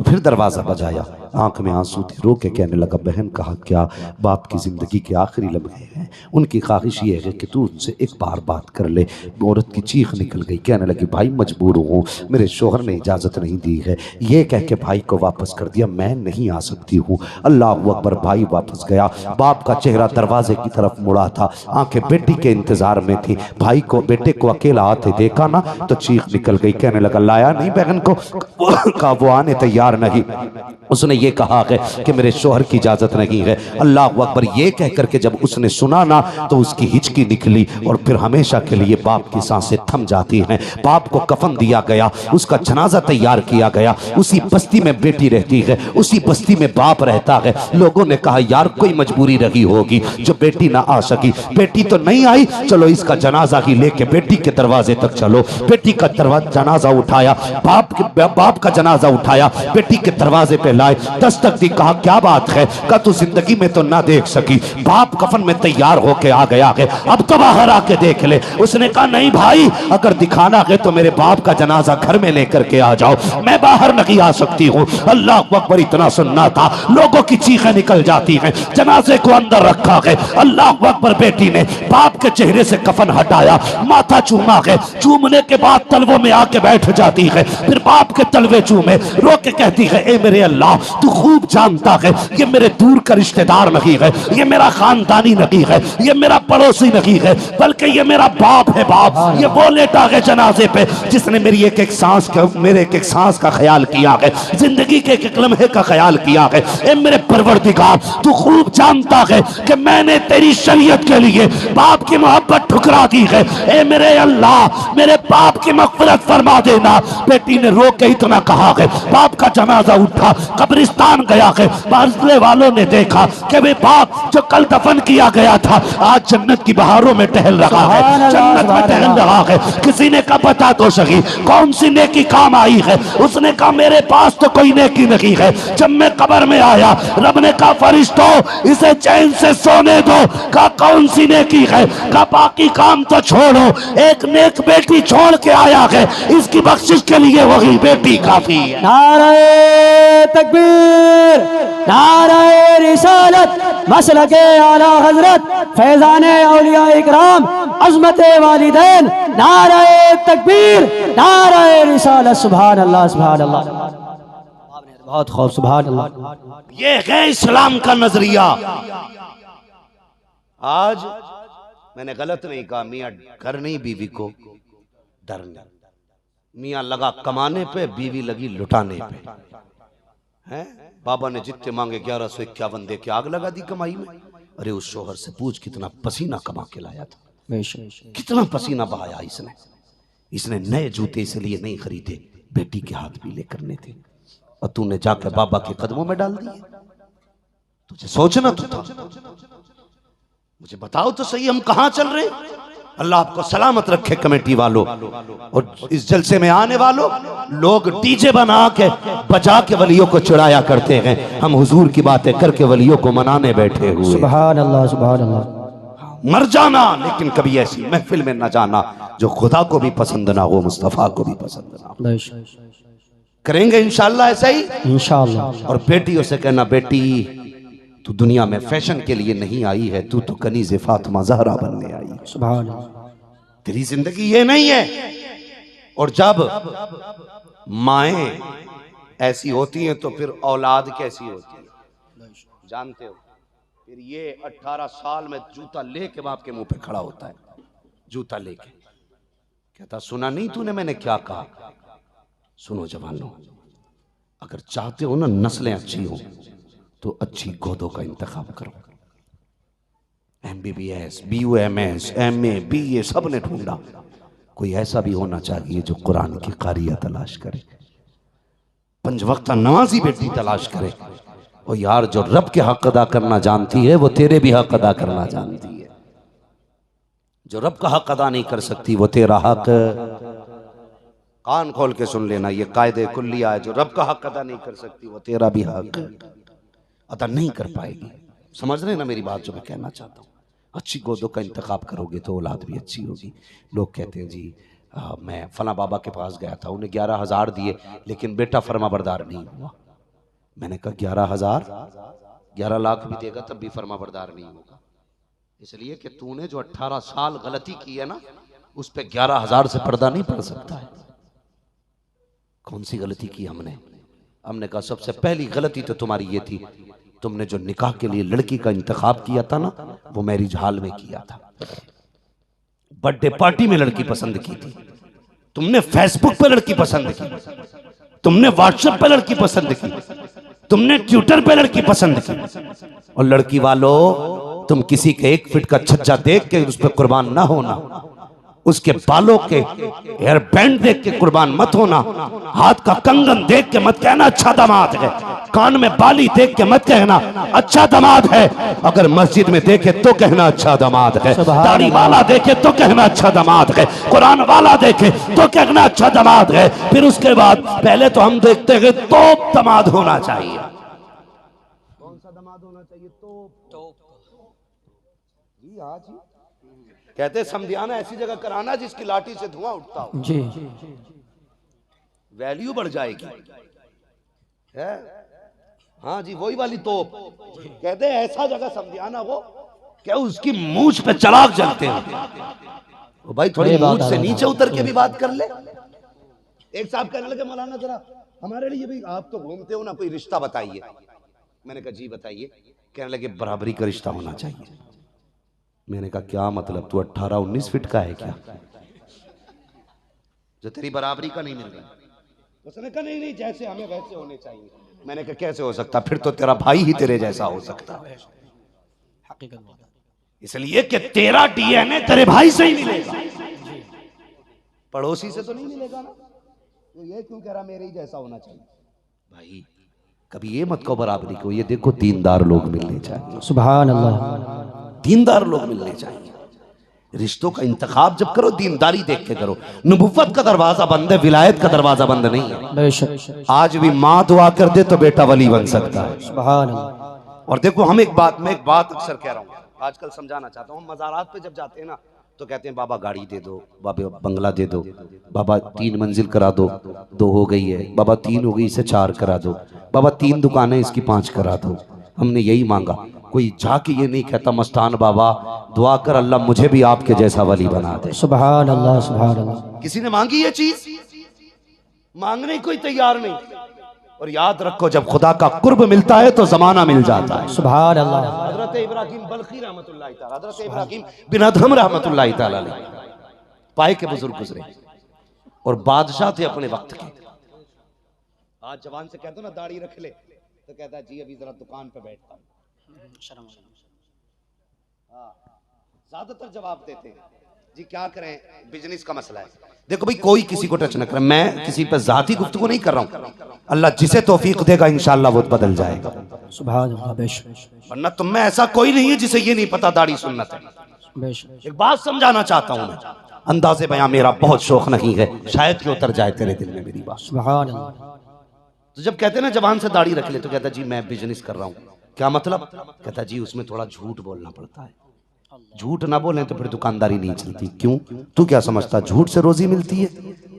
फिर दरवाजा बजाया, आंख में आंसू थे, रो के कहने लगा बहन कहा क्या? बाप की जिंदगी के आखिरी लम्हे हैं, उनकी ख्वाहिश ये है कि तू उनसे एक बार बात कर ले। औरत की चीख निकल गई, कहने लगी भाई मजबूर हूँ, मेरे शोहर ने इजाजत नहीं दी है। ये कह के भाई को वापस कर दिया, मैं नहीं आ सकती हूँ। अल्लाह अकबर। भाई वापस गया, बाप का चेहरा दरवाजे की तरफ मुड़ा था, आंखें बेटी के इंतजार में थी। भाई को बेटे को अकेला आते देखा ना तो चीख निकल गई, कहने लगा लाया नहीं बहन को? कहा वो आने तैयार नहीं। उसने ये कहा है कि मेरे शोहर की इजाजत नहीं है। अल्लाह अकबर। ये कहकर के जब उसने सुना ना तो उसकी हिचकी निकली और फिर हमेशा के लिए बाप की सांसें थम जाती हैं। बाप को कफन दिया गया, उसका जनाजा तैयार किया गया। उसी बस्ती में बेटी रहती है, उसी बस्ती में बाप रहता है। लोगों ने कहा यार कोई मजबूरी रही होगी जो बेटी ना आ सकी। बेटी तो नहीं आई, चलो इसका जनाजा ही लेके बेटी के दरवाजे तक चलो। बेटी का जनाजा उठाया, बाप का जनाजा उठाया, बेटी के दरवाजे पे लाए, दस्तक दी। कहा क्या बात है? कहा तू जिंदगी में तो ना देख सकी, बाप कफन में तैयार होके आ गया है, अब तो बाहर आके देख ले। उसने कहा नहीं भाई, अगर दिखाना है तो मेरे बाप का जनाजा घर में लेकर के आ जाओ, मैं बाहर नहीं आ सकती हूँ। अल्लाह अकबर। इतना सुनना था, लोगों की चीखें निकल जाती हैं। जनाजे को अंदर रखा है, अल्लाह अकबर। बेटी ने बाप के चेहरे से कफन हटाया, माथा चूमा है, चूमने के बाद तलवों में आके बैठ जाती है, फिर बाप के तलवे चूमे, रो के कहती है ए मेरे अल्लाह तू खूब जानता है ये मेरे दूर का रिश्तेदार नहीं है, ये मेरा खानदानी नहीं है, ये मेरा पड़ोसी नहीं है, बल्कि ये मेरा बाप है। बाप ये वो लेटा है जनाजे पे जिसने मेरी एक एक सांस का मेरे एक एक सांस का ख्याल किया है, जिंदगी के एक एक लम्हे का ख्याल किया है। ए मेरे परवरदिगार तू खूब जानता है कि मैंने तेरी शरीयत के लिए बाप की मोहब्बत ठुकरा दी है। ए मेरे अल्लाह मेरे बाप की मग़फ़िरत फरमा देना। बेटी ने रो के इतना कहा है, बाप का जनाजा उठा, कब्रिस्तान गया है, बाज़ले वालों ने देखा कि वे बाप जो कल दफन किया गया था आज जन्नत की बहारों में टहल रहा है, जन्नत में टहल रहा है। किसी ने कहा बता तो सही कौन सी नेकी काम आई है? उसने कहा मेरे पास तो कोई नेकी नहीं है। जब मैं कब्र में आया रब ने कहा फरिश्तों इसे चैन से सोने दो। कहा कौन सी नेकी है? कहा बाकी काम तो छोड़ो, एक नेक बेटी छोड़ के आया है, इसकी बख्शिश के लिए वही बेटी काफी है। नारे तकबीर, नारे रिसालत, मसलके आला हजरत, फैजाने औलिया इकराम, अज़मत वालिदैन, नारे तकबीर, नारे रिसालत। सुभान अल्लाह, सुभान अल्लाह, बहुत खूब, सुभान अल्लाह। ये है इस्लाम का नजरिया। आज मैंने गलत नहीं कहा, मियाँ घर नहीं बीवी को डरने, मियाँ लगा कमाने पे बीवी लगी लुटाने पे। हैं बाबा ने जितने मांगे 1151 दे के आग लगा दी कमाई में। अरे उस शोहर से पूछ कितना पसीना कमा के लाया था, कितना पसीना बहाया इसने। इसने नए जूते इसलिए नहीं खरीदे, बेटी के हाथ पीले करने थे, और तूने जाकर बाबा के कदमों में डाल दिए। तुझे सोचना तो था। मुझे बताओ तो सही हम कहां चल रहे? अल्लाह आपको सलामत रखे कमेटी वालों और इस जलसे में आने वालों। लोग डीजे बना के बजा के वलियों को चुराया करते हैं, हम हुजूर की बातें करके वलियों को मनाने बैठे हुए। सुभान अल्लाह, सुभान अल्लाह। मर जाना लेकिन कभी ऐसी महफिल में न जाना जो खुदा को भी पसंद ना हो, मुस्तफा को भी पसंद ना हो। करेंगे इंशाअल्लाह ऐसा ही, इंशाअल्लाह। और बेटियों से कहना बेटी तू दुनिया में फैशन के लिए नहीं आई है, तू तो कनीज़े फातिमा ज़हरा बनने आई है। सुभान, तेरी जिंदगी ये नहीं है। और जब माएँ ऐसी होती हैं तो फिर औलाद कैसी होती है जानते हो? फिर ये 18 साल में जूता लेके बाप के मुंह पे खड़ा होता है, जूता लेके कहता सुना नहीं तूने मैंने क्या कहा? सुनो जवानों, अगर चाहते हो ना नस्लें अच्छी हो तो अच्छी गोदों का इंतखाब करो। MBBS, BUMS, MA, BA सब ने ढूंढा, कोई ऐसा भी होना चाहिए जो कुरान की कारिया तलाश करे, 5 वक्त नमाजी बेटी तलाश करे। और यार जो रब के हक अदा करना जानती है वो तेरे भी हक अदा करना जानती है। जो रब का हक अदा नहीं कर सकती वो तेरा हक, कान खोल के सुन लेना, ये कायदे कुल्लिया है। जो रब का हक अदा नहीं कर सकती वो तेरा भी हक अदा नहीं कर पाएगी। समझ रहे ना मेरी बात जो मैं कहना चाहता हूँ? अच्छी गोदों का इंतखाब करोगे तो औलाद भी अच्छी होगी। लोग कहते हैं जी मैं फला बाबा के पास गया था, उन्हें 11,000 दिए लेकिन बेटा फर्माबरदार नहीं हुआ। मैंने कहा 11,000, 11 लाख भी देगा तब भी फर्माबरदार नहीं होगा, इसलिए कि तूने जो 18 साल गलती की है ना उस पे 11,000 से पर्दा नहीं पड़ सकता है। कौन सी गलती की हमने? हमने कहा सबसे पहली गलती तो तुम्हारी ये थी, तुमने जो निकाह के लिए लड़की का इंतखाब किया था ना वो मैरिज हॉल में किया था, बर्थडे पार्टी में लड़की पसंद की थी, तुमने फेसबुक पे लड़की पसंद की, तुमने व्हाट्सएप पे लड़की पसंद की, तुमने ट्विटर पे लड़की पसंद की। और लड़की वालों तुम किसी के 1 फीट का छज्जा देख के उस पर कुर्बान ना होना, उसके बालों के हेयर बैंड देख के कुर्बान मत होना, हाथ का कंगन देख के मत कहना अच्छा दामाद है, कान में बाली देख के मत कहना अच्छा दामाद है। अगर मस्जिद में देखे तो कहना अच्छा दामाद है, दाढ़ी वाला देखे तो कहना अच्छा दामाद है, कुरान वाला देखे तो कहना अच्छा दामाद है। फिर उसके बाद पहले तो हम देखते हैं तो दामाद होना चाहिए। कौन सा दामाद होना चाहिए? तो कहते समझाना ऐसी जगह कराना जिसकी लाठी से धुआं उठता हो जी, वैल्यू बढ़ जाएगी है? हाँ जी वही वाली तोप। कहते ऐसा जगह समझाना वो क्या उसकी मूंछ पे चराग जलते हैं। वो भाई थोड़ी मूंछ से नीचे उतर के भी बात कर ले। एक साहब कहने लगे मौलाना जरा हमारे लिए भी, आप तो घूमते हो ना, कोई रिश्ता बताइए। मैंने कहा जी बताइए। कहने लगे बराबरी का रिश्ता होना चाहिए। मैंने कहा क्या मतलब, तू 18-19 फीट का है क्या जो तेरी बराबरी का नहीं मिल रहा? उसने कहा नहीं जैसे हमें वैसे होने चाहिए। मैंने कहा कैसे हो सकता, फिर तो तेरा भाई ही तेरे जैसा हो सकता है, इसलिए कि तेरा डीएनए तेरे भाई से ही मिलेगा, पड़ोसी से तो नहीं मिलेगा ना। तो ये क्यों कह रहा मेरे ही जैसा होना चाहिए? भाई कभी ये मत कहो बराबरी को, ये देखो दीनदार लोग मिलने चाहिए, सुभान अल्लाह, दीनदार लोग मिलने चाहिए। रिश्तों का इंतखाब जब करो दीनदारी देख के करो। नबुव्वत का दरवाजा बंद है, विलायत का दरवाजा बंद नहीं है। बेशक आज भी माँ दुआ कर दे तो बेटा वली बन सकता है। सुभान अल्लाह। और देखो मैं एक बात अक्सर कह रहा हूँ, आजकल समझाना चाहता हूँ। हम मज़ारात पे जब जाते हैं ना तो कहते हैं बाबा गाड़ी दे दो, बाबा बंगला दे दो, बाबा 3 मंजिल करा दो, 2 हो गई है, बाबा 3 हो गई इसे 4 करा दो, बाबा 3 दुकानें इसकी 5 करा दो। हमने यही मांगा। कोई जाके ये नहीं कहता मस्तान बाबा दुआ कर अल्लाह मुझे भी आपके जैसा वली बना दे। सुभान अल्लाह, सुभान अल्लाह। किसी ने मांगी ये चीज? मांगने कोई तैयार नहीं। और याद रखो जब खुदा का कुर्ब मिलता है तो जमाना मिल जाता है। सुभान अल्लाह। हजरत इब्राहिम बल्खी रहमतुल्लाह ताला, हजरत इब्राहिम बिन अदहम रहमतुल्लाह ताला अलैह पाए के बुजुर्ग गुजरे और बादशाह थे अपने वक्त के। आज जवान से कहते हो ना दाढ़ी रख ले तो कहता है जी अभी जरा दुकान पे बैठता हूं। ज्यादातर जवाब देते हैं जी क्या करें बिजनेस का मसला है। देखो भाई कोई किसी को टच न करे, मैं किसी पर जाती गुफ्तगू नहीं कर रहा हूँ। अल्लाह जिसे तौफीक देगा इंशाअल्लाह वो बदल जाएगा। सुभान अल्लाह, बेशक। वरना तुम में ऐसा कोई नहीं है जिसे ये नहीं पता दाढ़ी सुन्नत है। बेशक। एक बात समझाना चाहता हूँ मैं, अंदाज़े बयां मेरा बहुत शौक नहीं है, शायद कि उतर जाए तेरे दिल में मेरी बात। सुभान अल्लाह। तो जब कहते ना जवान से दाढ़ी रख ले तो कहता जी मैं बिजनेस कर रहा हूँ। क्या मतलब? कहता जी उसमें थोड़ा झूठ बोलना पड़ता है, झूठ ना बोलें तो फिर दुकानदारी नहीं चलती। क्यों? तू क्या समझता झूठ से रोजी मिलती है?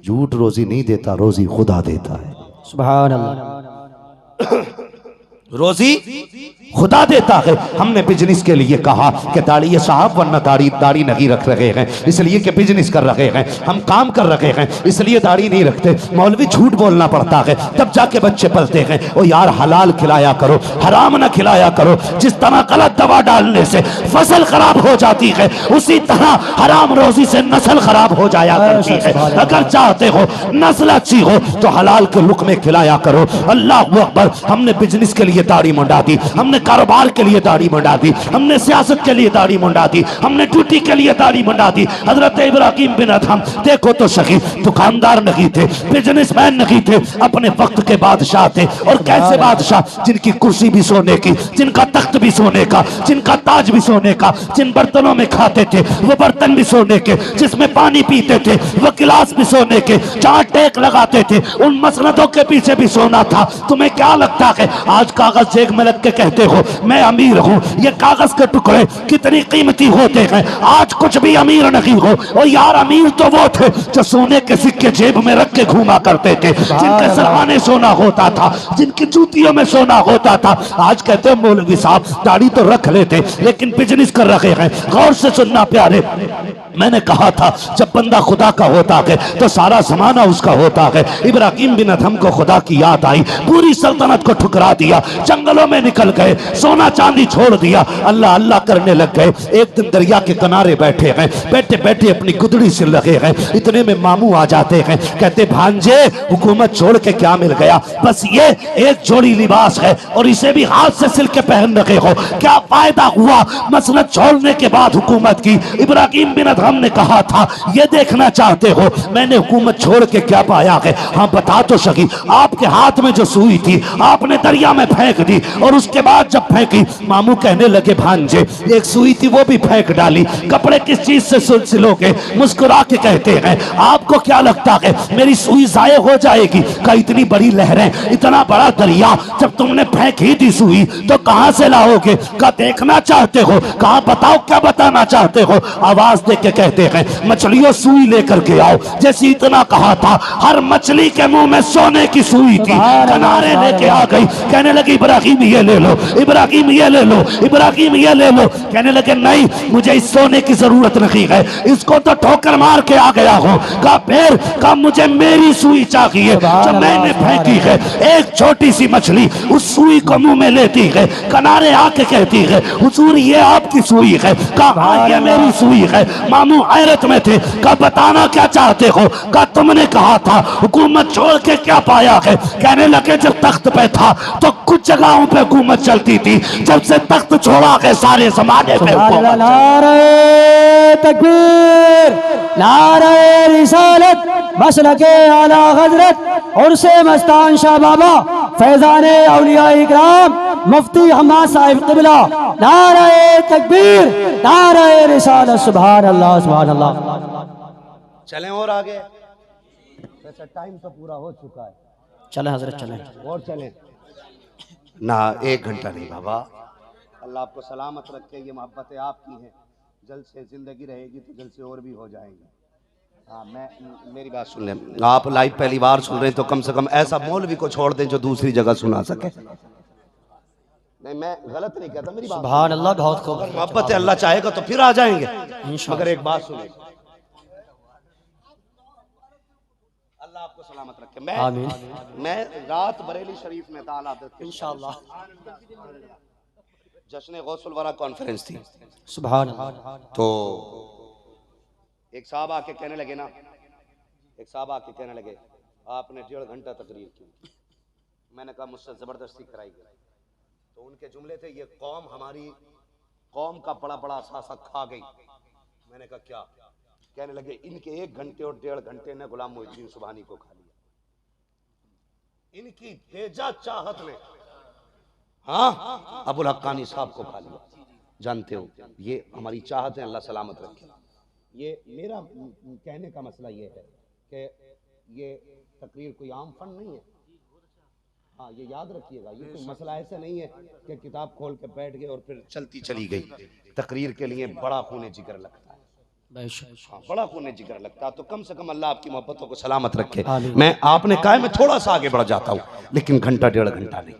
झूठ रोजी नहीं देता, रोजी खुदा देता है। सुभान अल्लाह। रोजी खुदा देता है। हमने बिजनेस के लिए कहा कि दाढ़ी साहब वरना दाढ़ी नहीं रख रहे हैं इसलिए कि बिजनेस कर रहे हैं, हम काम कर रहे हैं इसलिए दाढ़ी नहीं रखते। मौलवी झूठ बोलना पड़ता है तब जाके बच्चे पलते हैं। ओ यार हलाल खिलाया करो, हराम ना खिलाया करो। जिस तरह गलत दवा डालने से फसल खराब हो जाती है उसी तरह हराम रोजी से नस्ल खराब हो जाया करती है। अगर चाहते हो नस्ल अच्छी हो तो हलाल के लुक़मे खिलाया करो। अल्लाह अकबर। हमने बिजनेस के लिए दाढ़ी मुंडा दी, हमने कारोबार के लिए दाढ़ी मुंडा दी, हमने सियासत के लिए दाढ़ी मुंडा दी, हमने ड्यूटी के लिए दाढ़ी मुंडा दी। हजरत इब्राहिम बिन अदहम देखो तो सही दुकानदार नहीं थे, बिजनेसमैन नहीं थे, अपने वक्त के बादशाह थे। और कैसे बादशाह? जिनकी कुर्सी भी सोने की, जिनका तख्त भी सोने का, जिनका ताज भी सोने का, जिन बर्तनों में खाते थे वो बर्तन भी सोने के, जिसमें पानी पीते थे वो गिलास भी सोने के, जहां टेक लगाते थे उन मसनदों के पीछे भी सोना था। तुम्हें क्या लगता है आज कागज जेब में लग के कहते हो मैं अमीर हूँ? ये कागज के टुकड़े कितनी कीमती होते हैं। आज कुछ भी अमीर नहीं हो। और यार अमीर तो वो थे जो सोने के सिक्के जेब में रख के घूमा करते थे, जिनके सरहाने सोना होता था, जिनकी जूतियों में सोना होता था। आज कहते हैं मौलवी साहब दाढ़ी तो रख लेते लेकिन बिजनेस कर रहे हैं। गौर से सुनना प्यारे, मैंने कहा था जब बंदा खुदा का होता है तो सारा जमाना उसका होता है। इब्राहिम बिन अदहम को खुदा की याद आई, पूरी सल्तनत को ठुकरा दिया, जंगलों में निकल गए, सोना चांदी छोड़ दिया, अल्लाह अल्लाह करने लग गए। एक दिन दरिया के किनारे बैठे हैं, बैठे बैठे अपनी गुदड़ी से लगे हैं। इतने में मामू आ जाते हैं, कहते भांजे हुकूमत छोड़ के क्या मिल गया? बस ये एक जोड़ी लिबास है और इसे भी हाथ से सिल के पहन रखे हो, क्या फायदा हुआ मसनद छोड़ने के बाद हुकूमत की? इब्राहिम बिन हमने कहा था ये देखना चाहते हो मैंने हुकूमत छोड़ के क्या पाया है? हाँ बता तो सकी। आपके हाथ में जो सुई थी आपने दरिया में फेंक दी और उसके बाद जब फेंकी मामू कहने लगे भांजे एक सुई थी वो भी फेंक डाली, कपड़े किस चीज से सिलोगे? मुस्कुरा के कहते हैं आपको क्या लगता है मेरी सुई जाये हो जाएगी? का इतनी बड़ी लहरें, इतना बड़ा दरिया, जब तुमने फेंक ही दी सुई तो कहां से लाओगे? का देखना चाहते हो? कहा बताओ क्या बताना चाहते हो? आवाज दे के कहते हैं मछलियों सुई लेकर के आओ। जैसे इतना कहा था हर मछली के मुंह में सोने की सुई थी, किनारे लेके आ गई, कहने लगी इब्राहिम ये ले लो। इब्राहिम ये ले लो, इब्राहिम ये ले लो। कहने लगे नहीं, मुझे इस सोने की जरूरत नहीं है, इसको तो ठोकर मार के आ गया हूँ। कहा फिर? कहा मुझे मेरी सुई चाहिए जो मैंने फेंकी है। एक छोटी सी मछली उस सुई को मुंह में लेती है, किनारे आके कहती है हुजूर ये आपकी सुई है। कहा हाँ ये मेरी सुई है। मामू हैरत में थे। कहा बताना क्या चाहते हो? कहा तुमने कहा था हुकूमत छोड़ के क्या पाया है? कहने लगे जब तख्त पे था तो कुछ जगहों पे हुकूमत चलती थी, जब से तख्त छोड़ा है सारे जमाने पे हुकूमत। नारे तकबीर, नारे रिसालत, मसलके आला हजरत और से मस्तान शाह बाबा फैजाने औलिया इकराम मुफ्ती हम्माद साहिब क़िबला। नारे तकबीर, नारे रिसालत, सुभान अल्लाह, सुभान अल्लाह। चलें और आगे, वैसे टाइम तो पूरा हो चुका है। चले हजरत चले और चलें ना, 1 घंटा नहीं बाबा। अल्लाह आपको सलामत रखे, ये मोहब्बतें आपकी हैं। जल्द से जिंदगी रहेगी तो जल्द से और भी हो जाएंगी। हाँ मेरी बात सुन लें, आप लाइव पहली बार सुन रहे हैं तो कम से कम ऐसा मौलवी को छोड़ दें जो दूसरी जगह सुना सके। नहीं मैं गलत नहीं कहता, मेरी बात सुभान अल्लाह, बहुत खूब। मोहब्बत अल्लाह चाहेगा तो फिर आ जाएंगे, मगर एक बात सुने, अल्लाह आपको सलामत रखे। मैं रात बरेली शरीफ में था, इंशाअल्लाह जश्न गौसुल वरा कॉन्फ्रेंस थी। सुभान अल्लाह। तो एक साहब आके कहने लगे ना, एक साहब आके कहने लगे आपने 1.5 घंटा तकरीर की। मैंने कहा मुझसे जबरदस्ती कराई गई। तो उनके जुमले थे ये कौम हमारी कौम का बड़ा बड़ा असासा खा गई। मैंने कहा क्या? कहने लगे इनके 1 घंटे और 1.5 घंटे ने गुलाम मोहिउद्दीन सुबहानी को खा लिया, इनकी बेजा चाहत ने हाँ अबुल हक्कानी साहब को खा लिया। जानते हो ये हमारी चाहत है, अल्लाह सलामत रखे। ये मेरा कहने का मसला ये है कि ये तकरीर कोई आम फन नहीं है। हाँ ये याद रखिएगा, ये कोई मसला ऐसा नहीं है कि किताब खोल के बैठ गए और फिर चलती चली गई। तकरीर के लिए बड़ा खून जिगर लगता है, हाँ बड़ा खून जिगर लगता है। तो कम से कम अल्लाह आपकी मोहब्बतों को सलामत रखे। मैं आपने कहा मैं थोड़ा सा आगे बढ़ जाता हूँ, लेकिन घंटा 1.5 घंटा नहीं,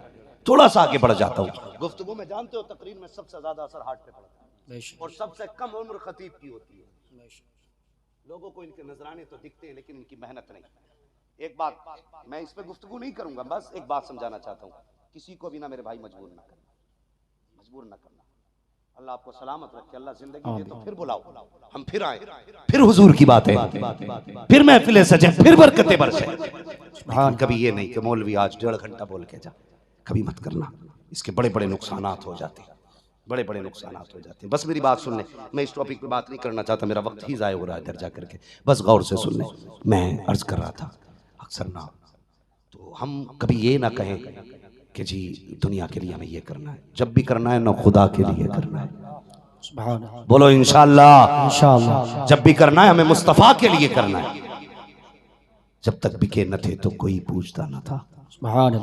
थोड़ा सा आगे बढ़ जाता हूँ। गुफ्तगू में जानते हो तकरीर में सबसे ज्यादा असर हार्ट पे पड़ता है और सबसे कम उम्र खतीब की होती है। लोगों को इनके नजराने तो दिखते हैं लेकिन इनकी मेहनत नहीं। एक बात मैं इस पे गुफ्तगू नहीं करूंगा, बस एक बात समझाना चाहता हूँ, किसी को भी ना मेरे भाई मजबूर ना करना, मजबूर ना करना। अल्लाह आपको सलामत रखे, अल्लाह जिंदगी दे तो फिर बुलाओ, हम फिर आए, फिर हुजूर की बात है, फिर महफिलें सजे, फिर बरकतें बरसे। कभी ये नहीं कि मौलवी आज 1.5 घंटा बोल के जा, कभी मत करना। इसके बड़े बड़े नुकसानात हो जाते हैं, बड़े बड़े नुकसानात हो जाते हैं। बस मेरी बात सुन ले, मैं इस टॉपिक पे बात नहीं करना चाहता, मेरा वक्त ही ज़ाया हो रहा है इधर जा करके। बस गौर से सुन ले, मैं अर्ज कर रहा था अक्सर ना तो हम कभी ये ना कहें कि जी दुनिया के लिए हमें ये करना है, जब भी करना है ना खुदा के लिए करना है। बोलो इंशाअल्लाह, इंशाअल्लाह। जब भी करना है हमें मुस्तफ़ा के लिए करना है। जब तक बिके न थे तो कोई पूछता न था,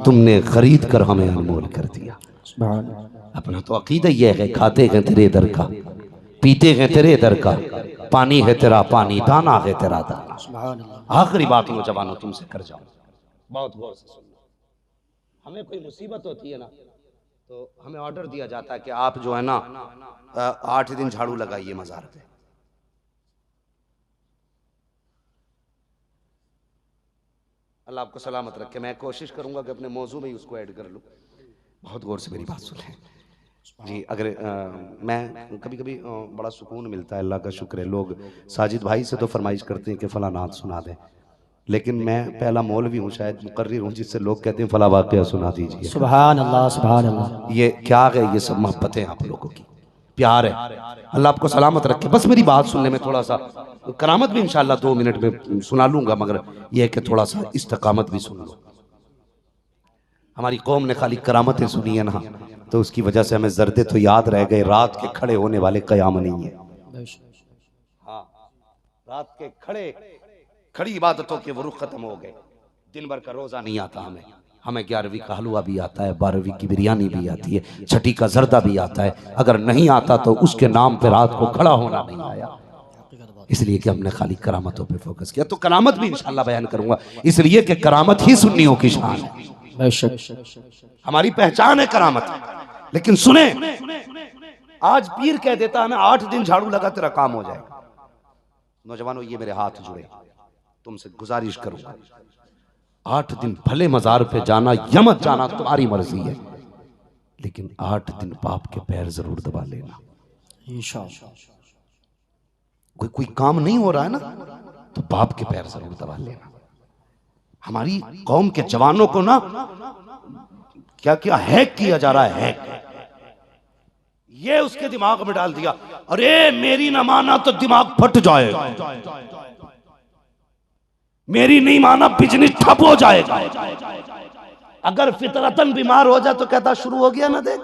तुमने खरीद कर हमें अनमोल कर दिया। अपना तो अकीदा ये है, खाते हैं तेरे दर का, पीते हैं तेरे दर का, पानी है तेरा पानी, दाना है तेरा दाना। आखिरी बात नौजवानों तुमसे कर जाऊं, बहुत गौर से सुनना। हमें कोई मुसीबत होती है ना तो हमें ऑर्डर दिया जाता है कि आप जो है ना 8 दिन झाड़ू लगाइए मज़ार पे। अल्लाह आपको सलामत रखे। मैं कोशिश करूंगा कि अपने मौजू में ही उसको ऐड कर लूँ। बहुत गौर से मेरी बात सुने जी। अगर मैं कभी कभी बड़ा सुकून मिलता है, अल्लाह का शुक्र है। लोग साजिद भाई से तो फरमाइश करते हैं कि फला नात सुना दें, लेकिन मैं पहला मौलवी हूँ, शायद मुकर्रिर हूँ, जिससे लोग कहते हैं फला वाक़या सुना दीजिए। सुभान अल्लाह, सुभान अल्लाह। ये क्या है? ये सब मोहब्बतें आप लोगों की, प्यार है। अल्लाह आपको सलामत रखे। बस मेरी बात सुनने में थोड़ा सा, करामत भी इंशाअल्लाह 2 मिनट में सुना लूँगा, मगर यह है कि थोड़ा सा इस्तकामत भी सुन लो। हमारी कौम ने खाली करामतें सुनी है ना, तो उसकी वजह से हमें जर्दे तो याद रह गए, रात के खड़े होने वाले कयाम नहीं है। हाँ, रात के खड़ी इबादतों के वो रुख खत्म हो गए। दिन भर का रोजा नहीं आता हमें 11वीं का हलवा भी आता है, 12वीं की बिरयानी भी आती है, 6ठी का जर्दा भी आता है। अगर नहीं आता तो उसके नाम पे रात को खड़ा होना नहीं आया, इसलिए कि हमने खाली करामतों पे फोकस किया। तो करामत भी इंशाअल्लाह बयान करूंगा, इसलिए कि करामत ही सुन्नियों की शान है, हमारी पहचान है करामत। लेकिन सुने, आज पीर कह देता है मैं 8 दिन झाड़ू लगा तेरा काम हो जाएगा। नौजवानों, ये मेरे हाथ जुड़े, तुमसे गुजारिश करूंगा, 8 दिन भले मजार पे जाना या मत जाना तुम्हारी मर्जी है, लेकिन 8 दिन बाप के पैर जरूर दबा लेना इंशाअल्लाह। कोई काम नहीं हो रहा है ना, तो बाप के पैर जरूर दबा लेना। हमारी कौम के जवानों को ना क्या क्या हैक किया जा रहा है, हैक। ये उसके दिमाग में डाल दिया, अरे मेरी ना माना तो दिमाग फट जाएगा, मेरी नहीं माना बिजनेस ठप हो जाएगा। अगर फितरतन बीमार हो जाए तो कहता शुरू हो गया ना, देख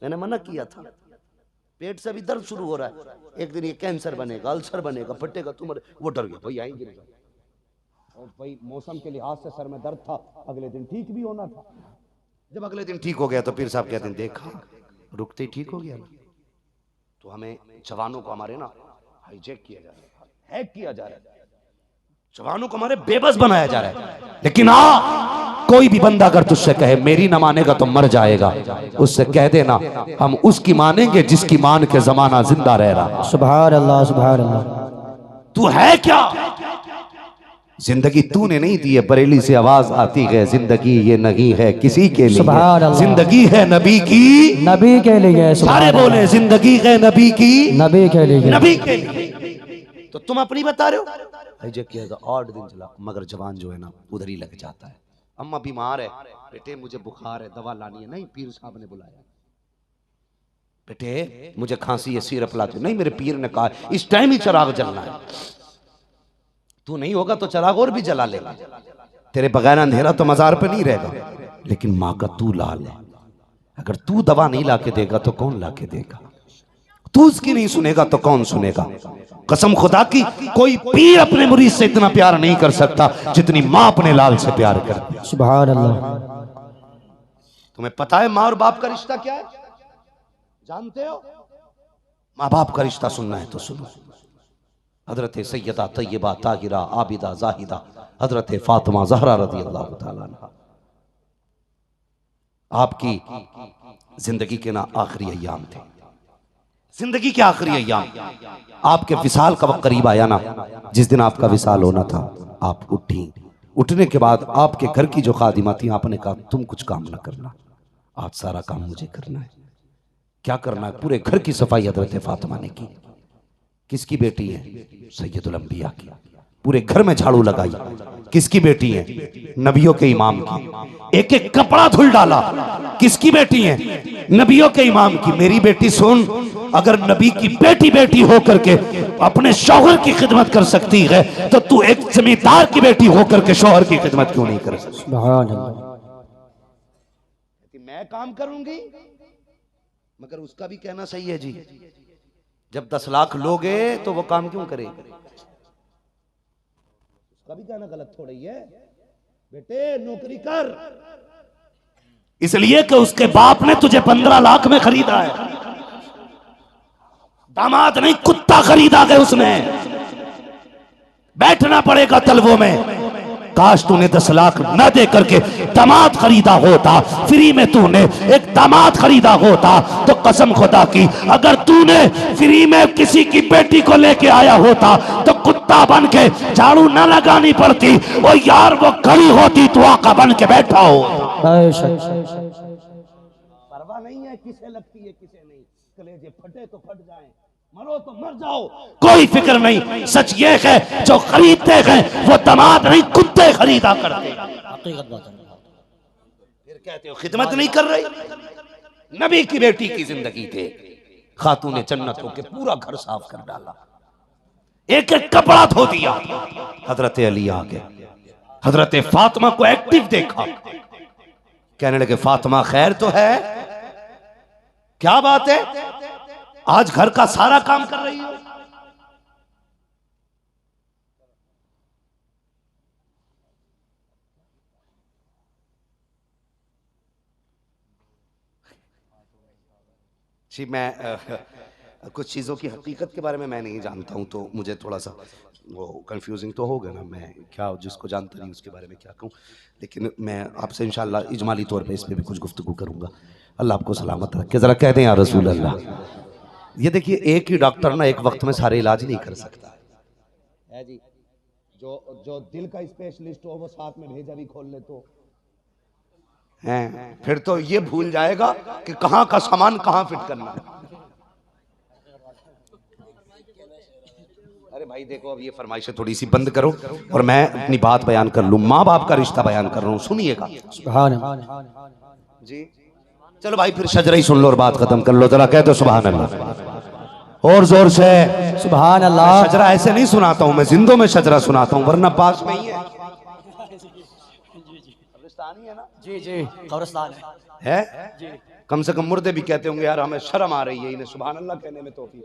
मैंने मना किया था, पेट से भी दर्द शुरू हो रहा है, एक दिन ये कैंसर बनेगा, अल्सर बनेगा, फटेगा, तुम वो डर गया भाई आएंगे, और भाई मौसम के लिहाज से सर में दर्द था, अगले दिन ठीक भी होना था। जब अगले दिन ठीक हो गया तो पीर साहब कहते हैं देखा रुकते ही ठीक हो गया ना। तो हमें जवानों को हमारे ना हाईजैक किया जा रहा है, हैक किया जा रहा है, जवानों को हमारे बेबस बनाया जा रहा है। लेकिन कोई भी बंदा अगर तुझसे कहे मेरी ना मानेगा तो मर जाएगा, उससे कह देना हम उसकी मानेंगे जिसकी मान के जमाना जिंदा रह रहा। सुभान अल्लाह, सुभान अल्लाह। तू है क्या? जिंदगी तूने नहीं दी है, बरेली से आवाज आती है, जिंदगी ये नहीं है किसी के लिए, जिंदगी है नबी की, नबी के लिए। सारे बोले जिंदगी है नबी की, नबी के लिए, नबी के लिए। तो तुम अपनी बता रहे हो, हाईजैक किया 8 दिन चला, मगर जवान जो है ना उधर ही लग जाता है। अम्मा बीमार है, बेटे मुझे बुखार है, दवा लानी है, नहीं पीर साहब ने बुलाया, बेटे मुझे खांसी है, सिरप ला दो, नहीं मेरे पीर ने कहा इस टाइम ही चिराग जलना है। तू नहीं होगा तो चिराग और भी जला लेगा, तेरे बगैर अंधेरा तो मजार पे नहीं रहेगा। लेकिन माँ का तू लाल है, अगर तू दवा नहीं लाके देगा तो कौन लाके देगा? तू उसकी नहीं सुनेगा तो कौन सुनेगा? कसम खुदा की, कोई पीर अपने मुरीद से इतना प्यार नहीं कर सकता जितनी माँ अपने लाल से प्यार करती है। सुभान अल्लाह। तुम्हें पता है माँ और बाप का रिश्ता क्या है? जानते हो? माँ बाप का रिश्ता सुनना है तो सुनो। हजरत सैयदा तैयबा ताहिरा आबिदा जाहिदा हजरत फातिमा ज़हरा रज़ी अल्लाह तआला अन्हा, आपकी जिंदगी के ना आखिरी अय्याम थे, जिंदगी के आखिरी अय्याम। आपके विसाल का वक्त करीब आया ना, जिस दिन आपका विसाल होना था आप उठी। उठने के बाद आपके घर की जो खादिमा थी, आपने कहा तुम कुछ काम ना करना, आज सारा काम मुझे करना है। क्या करना है? पूरे घर की सफाई हजरत फातिमा ने की। किसकी बेटी है? सैयदुल अंबिया की। पूरे घर में झाड़ू लगाई। किसकी बेटी है? नबियों के इमाम की। एक एक कपड़ा धुल डाला। किसकी बेटी है? नबियों के इमाम की। मेरी बेटी सुन, अगर नबी की बेटी बेटी होकर के अपने शौहर की खिदमत कर सकती है तो तू एक जमींदार की बेटी होकर के शौहर की खिदमत क्यों नहीं कर सकती? मैं काम करूंगी, मगर उसका भी कहना सही है जी, जब 10 लाख लोगे तो वो काम क्यों करेगा? उसका भी कहना गलत थोड़ा ही है। बेटे नौकरी कर, इसलिए कि उसके बाप ने तुझे 15 लाख में खरीदा है। दामाद नहीं, कुत्ता खरीदा है उसने। बैठना पड़ेगा तलवों में। काश तूने 10 लाख न दे करके दामाद खरीदा होता, फ्री में तूने एक दामाद खरीदा होता, तो कसम खुदा की अगर तूने फ्री में किसी की बेटी को लेके आया होता तो कुत्ता बन के झाड़ू न लगानी पड़ती, वो यार वो खड़ी होती तो आका बन के बैठा हो। परवाह नहीं है किसे लगती है किसे नहीं, कलेजे फटे तो फट जाए, मरो तो मर जाओ, कोई फिक्र नहीं। सच ये है जो खरीदते हैं वो दामाद नहीं कुत्ते खरीदा करते। फिर कहते हो खिदमत नहीं कर रही। नबी की बेटी की जिंदगी थे, खातूने जन्नत होके पूरा घर साफ कर डाला, एक एक कपड़ा धो दिया। हजरत अली आ गए, हजरत फातिमा को एक्टिव देखा, कहने लगे फातिमा खैर तो है? क्या बात है, आज घर का सारा काम कर रही हो? जी मैं कुछ चीज़ों की हकीकत के बारे में मैं नहीं जानता हूँ, तो मुझे थोड़ा सा वो कंफ्यूजिंग तो होगा ना, मैं क्या जिसको जानता नहीं उसके बारे में क्या कहूँ। लेकिन मैं आपसे इंशाल्लाह इजमाली तौर पे इस पर भी कुछ गुफ्तगू करूँगा। अल्लाह आपको सलामत रखे। ज़रा कह दें या रसूल अल्लाह। ये देखिए, एक ही डॉक्टर ना एक वक्त में सारे इलाज नहीं कर सकता है जी। जो दिल का स्पेशलिस्ट हो वो साथ में भेजा भी खोल ले तो हैं, फिर तो ये भूल जाएगा कि कहाँ का सामान कहाँ फिट करना है। अरे भाई देखो, अब ये फरमाइशें थोड़ी सी बंद करो और मैं अपनी बात बयान कर लूं। माँ बाप का रिश्ता बयान कर रहा हूँ, सुनिएगा जी। चलो भाई, फिर शजरा ही सुन लो और बात खत्म कर लो। जरा कह दो सुभान अल्लाह और जोर से सुभान अल्लाह। शजरा ऐसे नहीं सुनाता हूँ मैं, जिंदों में शजरा सुनाता हूँ, वरना पास में ही है। कब्रिस्तान है ना? जी जी, कब्रिस्तान है। कम से कम मुर्दे भी कहते होंगे यार हमें शर्म आ रही है इन्हें सुभान अल्लाह कहने में, तौफीक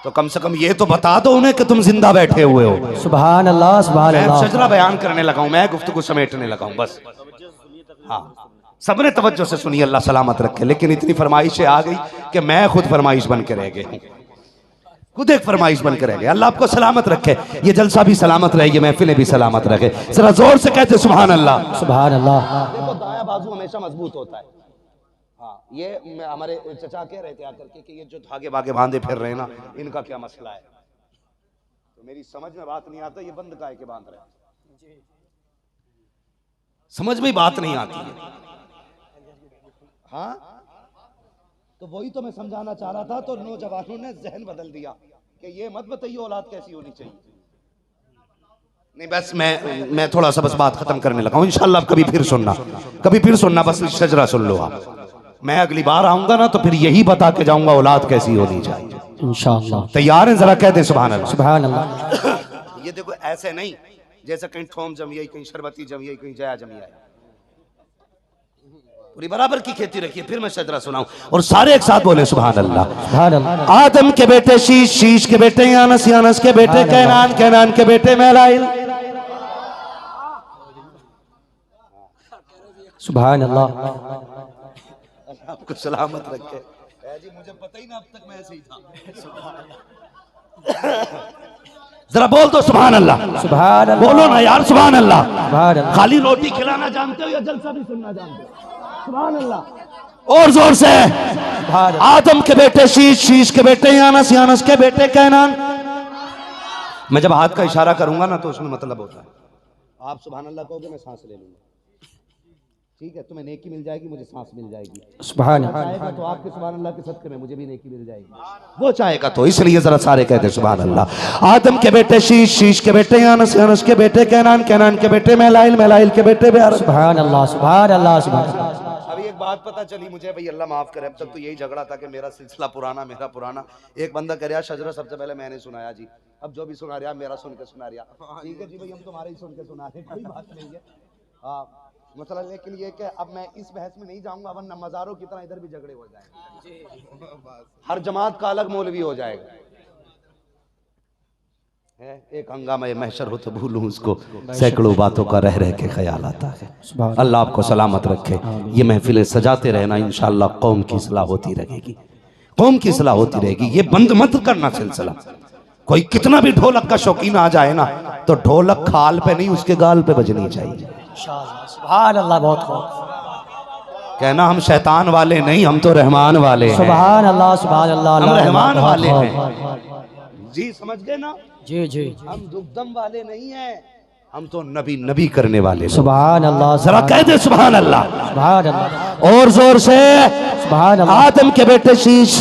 तो कम से कम ये तो बता दो उन्हें कि तुम जिंदा बैठे हुए हो। सुभान अल्लाह सुभान अल्लाह। मैं शजरा बयान करने लगा हूं, मैं गुफ्तगू समेटने लगा हूं बस। हाँ, सबने तवज्जो से सुनिए, अल्लाह सलामत रखे। लेकिन इतनी फरमाइशें आ गई कि मैं खुद फरमाइश बन के रह गया हूँ, खुद एक फरमाइश बन के रह गया। अल्लाह आपको सलामत रखे, ये जलसा भी सलामत रहे, ये महफिलें भी सलामत रखे। जरा जोर से कहते सुभान अल्लाह सुभान अल्लाह। देखो, दाया बाजू हमेशा मजबूत होता है। हाँ, ये हमारे चचा कह रहे थे आकर के कि ये जो धागे बागे बांधे फिर रहे हैं ना, इनका क्या मसला है। तो मेरी समझ में बात नहीं आता, ये बंद काहे के बांध रहे हैं, समझ में बात नहीं आती है। हाँ, तो वही तो मैं समझाना चाह रहा था, तो नौजवानों ने जहन बदल दिया कि ये मत बताइए औलाद कैसी होनी चाहिए। नहीं, बस मैं थोड़ा सा बस बात खत्म करने लगा हूं। इंशाल्लाह कभी फिर सुनना, कभी फिर सुनना, बस शजरा सुन लो आप। मैं अगली बार आऊंगा ना तो फिर यही बता के जाऊंगा औलाद कैसी होनी चाहिए इंशाअल्लाह। तैयार हैं? जरा कह दे सुभान अल्लाह सुभान अल्लाह। ये देखो, ऐसे नहीं जैसे कहीं ठोम जमी आई, कहीं शरबती जमी आई, कहीं जया जमी आई, पूरी बराबर की खेती रखिए। फिर मैं शजरा सुनाऊं और सारे एक साथ बोले सुभान अल्लाह। सुभान अल्लाह। आदम के बेटे शीश, शीश के बेटे यानस, यानस के बेटे कैनान, कैनान के बेटे मैलाइल। सुभान अल्लाह। आपको सलामत रखे जी। मुझे पता ही ना अब तक मैं ऐसे ही था। जरा बोल दो सुभान अल्लाह। सुभान अल्लाह। बोलो ना यार सुभान अल्लाह। सुभान अल्लाह। खाली रोटी खिलाना जानते हो या जलसा भी सुनना जानते हो? सुभान अल्लाह और जोर से। आदम के बेटे शीश, शीश के बेटे यानस, यानस के बेटे कैनान। मैं जब हाथ का इशारा करूंगा ना तो उसमें मतलब होता है। आप सुभान अल्लाह कहोगे, मैं सांस ले लूंगा, ठीक है? तुम्हें नेकी मिल जाएगी, मुझे सांस मिल जाएगी। सुभान चाहेगा तो आपके सुभान अल्लाह के सदके में मुझे भी नेकी मिल जाएगी, वो चाहेगा तो। इसलिए जरा सारे कहते सुभान अल्लाह। आदम के बेटे शीश, शीश के बेटे यानस, यानस के बेटे कैनान, कैनान के बेटे मैलाइल, मैलाइल के बेटे बेअर। सुभान अल्लाह सुभान अल्लाह सुभान अल्लाह। अभी एक बात पता चली मुझे, भाई अल्लाह माफ करे, अब तक तो यही झगड़ा था कि मेरा सिलसिला पुराना, मेरा पुराना। एक बंदा कह रहा शजरा सबसे पहले मैंने सुनाया जी, अब जो भी सुना रहा मेरा सुन के सुना रहा। ठीक है जी भाई, हम तुम्हारे ही सुन के सुना रहे, कोई बात नहीं है। हाँ मतलब, लेकिन ये कि अब मैं इस बहस में नहीं जाऊंगा, वरना मज़ारों की तरह इधर भी झगड़े हो जाएंगे, हर जमात का अलग मौलवी हो जाएगा। है एक हंगामा महशर हो तो भूलूं उसको, सैकड़ों बातों का रह रह के ख्याल आता है। अल्लाह आपको सलामत रखे। ये महफिलें सजाते रहना, इंशाअल्लाह कौम की इस्लाह होती रहेगी, कौम की इस्लाह होती रहेगी। ये बंद मत करना सिलसिला। कोई कितना भी ढोलक का शौकीन आ जाए ना, तो ढोलक खाल पे नहीं उसके गाल पे बजनी चाहिए। सुभान अल्लाह। बहुत खूब। कहना हम शैतान वाले नहीं, हम तो रहमान वाले हैं। सुभान अल्लाह सुभान अल्लाह। हम रहमान वाले हैं जी, समझ गए ना? जी जी। हम दुगदम वाले नहीं हैं, हम तो नबी नबी करने वाले। सुभान अल्लाह। जरा कह दे सुभान अल्लाह। सुभान अल्लाह और जोर से। सुभान अल्लाह। आदम के बेटे शीश।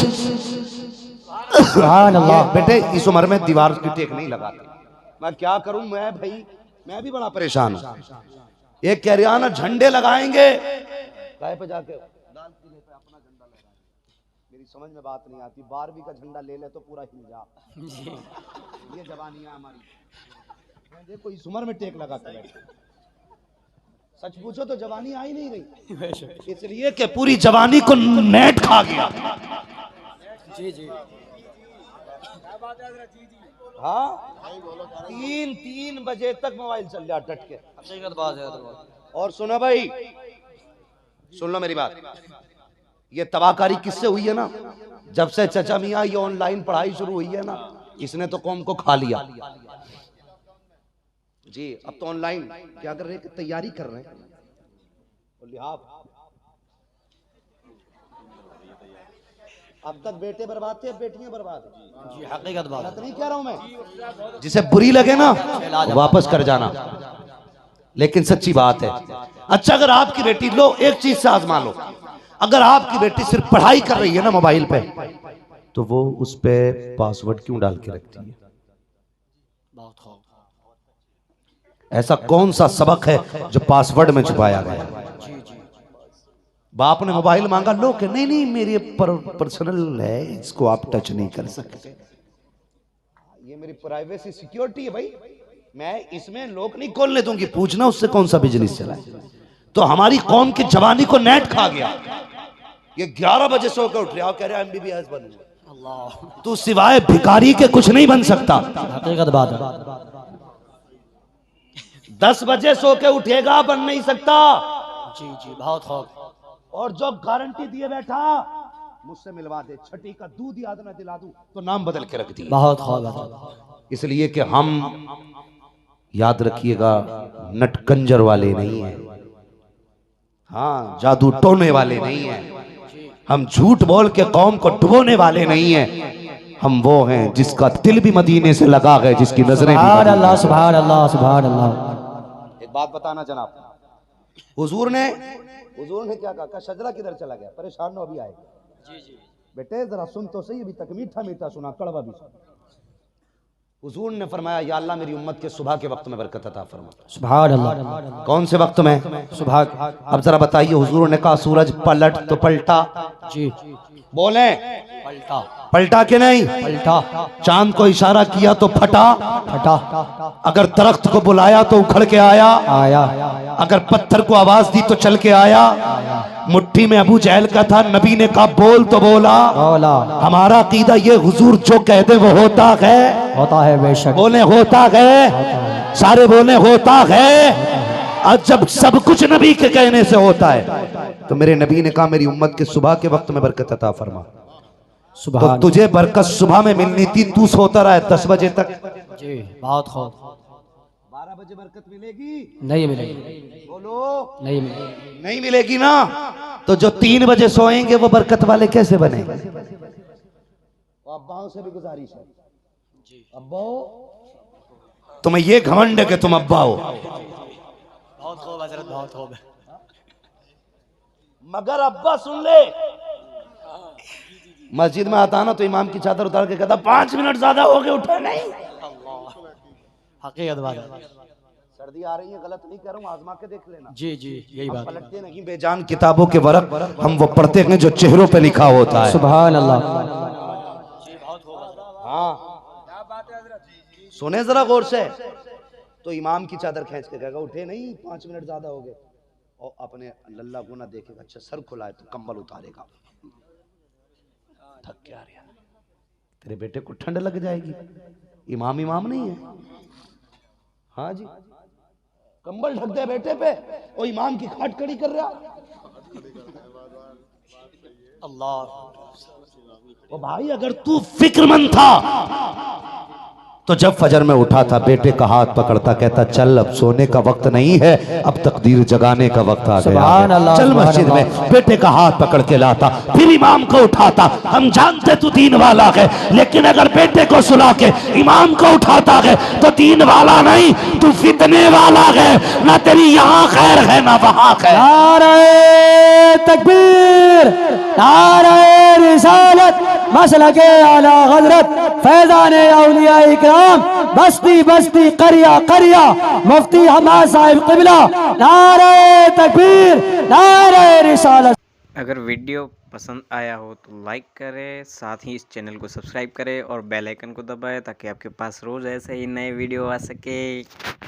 सुभान अल्लाह। बेटे इस उम्र में दीवार की टेक नहीं लगाते, मैं क्या करूं? मैं भाई मैं भी बड़ा परेशान हूं। एक कह रहा ना झंडे लगाएंगे, गाय पे जाके लाल किले पे अपना झंडा लगाएंगे। मेरी समझ में बात नहीं आती, 12वीं का झंडा ले ले तो पूरा हिल जा। ये जवानियां हमारी। देखो इस उम्र में टेक लगा के बैठे, सच पूछो तो जवानी आ ही नहीं रही, इसलिए कि पूरी जवानी को नेट खा गया। जी जी। हाँ, 3 बजे तक मोबाइल चल रहा डट के। और सुनो भाई, सुन लो मेरी बात, ये तबाहकारी किससे हुई है ना? जब से चचा मियाँ ये ऑनलाइन पढ़ाई शुरू हुई है ना, इसने तो कौम को खा लिया जी। अब तो ऑनलाइन क्या कर रहे हैं कि तैयारी कर रहे हैं, लिहाज अब तक बेटे बर्बाद थे, अब बेटियां बर्बाद हैं जी, हकीकत बात गलत नहीं कह रहा हूं मैं, जिसे बुरी लगे ना वापस कर जाना, लेकिन सच्ची बात है। अच्छा अगर आपकी बेटी, लो एक चीज से आजमा लो, अगर आपकी बेटी सिर्फ पढ़ाई कर रही है ना मोबाइल पे, तो वो उस पे पासवर्ड क्यों डाल के रखती है? बहुत खूब। ऐसा कौन सा सबक है जो पासवर्ड में छुपाया गया? बाप ने मोबाइल मांगा, लो कि नहीं नहीं मेरी पर्सनल है, इसको आप टच नहीं कर सकते, ये मेरी प्राइवेसी सिक्योरिटी है भाई, मैं इसमें लोग नहीं खोलने दूंगी। पूछना उससे कौन सा बिजनेस चला है। तो हमारी कौम की जवानी को नेट खा गया। ये 11 बजे सो के उठ रहा, कह रहा MBBS बनूंगा। तू सिवाय भिखारी के कुछ नहीं बन सकता, हकीकत बात है। 10 बजे सो के उठेगा, बन नहीं सकता। जी जी, बहुत खूब। और जो गारंटी दिए बैठा, मुझसे मिलवा दे, छठी का दूध याद ना दिला दूं तो नाम बदल के रख दिया। बहुत खूब। इसलिए कि हम, याद रखिएगा, नटकंजर वाले नहीं हैं, हाँ जादू टोने वाले नहीं हैं, हम झूठ बोल के कौम को डुबोने वाले नहीं हैं, हम वो हैं जिसका दिल भी मदीने से लगा है, जिसकी नजरें भी। सुभान अल्लाह, सुभान अल्लाह, सुभान अल्लाह। एक बात बताना जनाब, हुजूर ने क्या कहा? शजरा किधर चला गया? परेशान हो, अभी आएगा। जी जी बेटे जरा सुन तो सही, अभी तक मीठा मीठा सुना, कड़वा भी सुना। हुजूर ने फरमाया, या अल्लाह मेरी उम्मत के सुबह के वक्त में बरकत अता फरमा। सुभान अल्लाह। कौन से वक्त में? सुबह। अब जरा बताइए, हुजूर ने कहा सूरज पलट तो पलटा, जी, बोले पलटा। पलटा के नहीं, पलटा। चांद को इशारा किया तो फटा, फटा। अगर दरख्त को बुलाया तो उखड़ के आया, अगर पत्थर को आवाज दी तो चल के आया। मुट्ठी में अबू जहल का था, नबी ने कहा बोल तो बोला। हमारा अकीदा ये, हुजूर जो कह दे वो होता है बेशक। बोले होता है, सारे बोले होता है। आज जब सब कुछ नबी के कहने से होता है, तो मेरे नबी ने कहा मेरी उम्मत के सुबह के वक्त में बरकत अता फरमा। तो तुझे बरकत सुबह में मिलनी थी, तू सोता रहा है 10 बजे तक। जी, बहुत खूब। 12 बजे बरकत मिलेगी? नहीं मिलेगी। बोलो, नहीं मिलेगी। नहीं मिलेगी ना। तो जो 3 बजे सोएंगे वो बरकत वाले कैसे बने? अब्बाओं से भी गुजारिश है, अब्बाओ तुम्हें ये घमंड है कि तुम अब्बा हो। बहुत खूब हजरत, बहुत खूब। मगर अब्बा सुन ले, मस्जिद में आता ना तो इमाम की चादर उतार के कहता 5 मिनट ज्यादा हो गए, उठे नहीं। हकीकत बात है। सर्दी आ रही है, गलत नहीं कह रहा हूँ, आजमा के देख लेना। जी जी, यही बात। पलटते नहीं बेजान किताबों के वरक, हम वो पढ़ते हैं जो चेहरों पे लिखा होता है। सुभान अल्लाह। हाँ सुने जरा गौर से। तो इमाम की चादर खींच के कहेगा उठे नहीं, 5 मिनट ज्यादा हो गए, और अपने लल्ला को ना देखेगा, अच्छा सर खुला है तो कंबल उतारेगा, थक क्या रहा, तेरे बेटे को ठंड लग जाएगी। इमाम नहीं है, हाँ जी, कंबल ढक दे बेटे पे, और इमाम की खाट खड़ी कर रहा। अल्लाह। ओ भाई अगर तू फिक्रमंद था तो जब फजर में उठा था, बेटे का हाथ पकड़ता, कहता चल अब सोने का वक्त नहीं है, अब तकदीर जगाने का वक्त आ गया, चल मस्जिद में। बेटे का हाथ पकड़ के लाता, फिर इमाम को उठाता। हम जानते तू दीन वाला है, लेकिन अगर बेटे को सुला के इमाम को उठाता है तो दीन वाला नहीं, तू फितने वाला है। ना तेरी यहाँ खैर है ना वहाँ खैर। नारे तकबीर, नारे रिसालत, मसलके आला हजरत फैजाने औलिया इकराम, बस्ती बस्ती करिया करिया, मुफ्ती हमाद साहिब क़िबला। नारे तकबीर, नारे रिसालत। अगर वीडियो पसंद आया हो तो लाइक करें, साथ ही इस चैनल को सब्सक्राइब करें और बेल आइकन को दबाएं ताकि आपके पास रोज़ ऐसे ही नए वीडियो आ सके।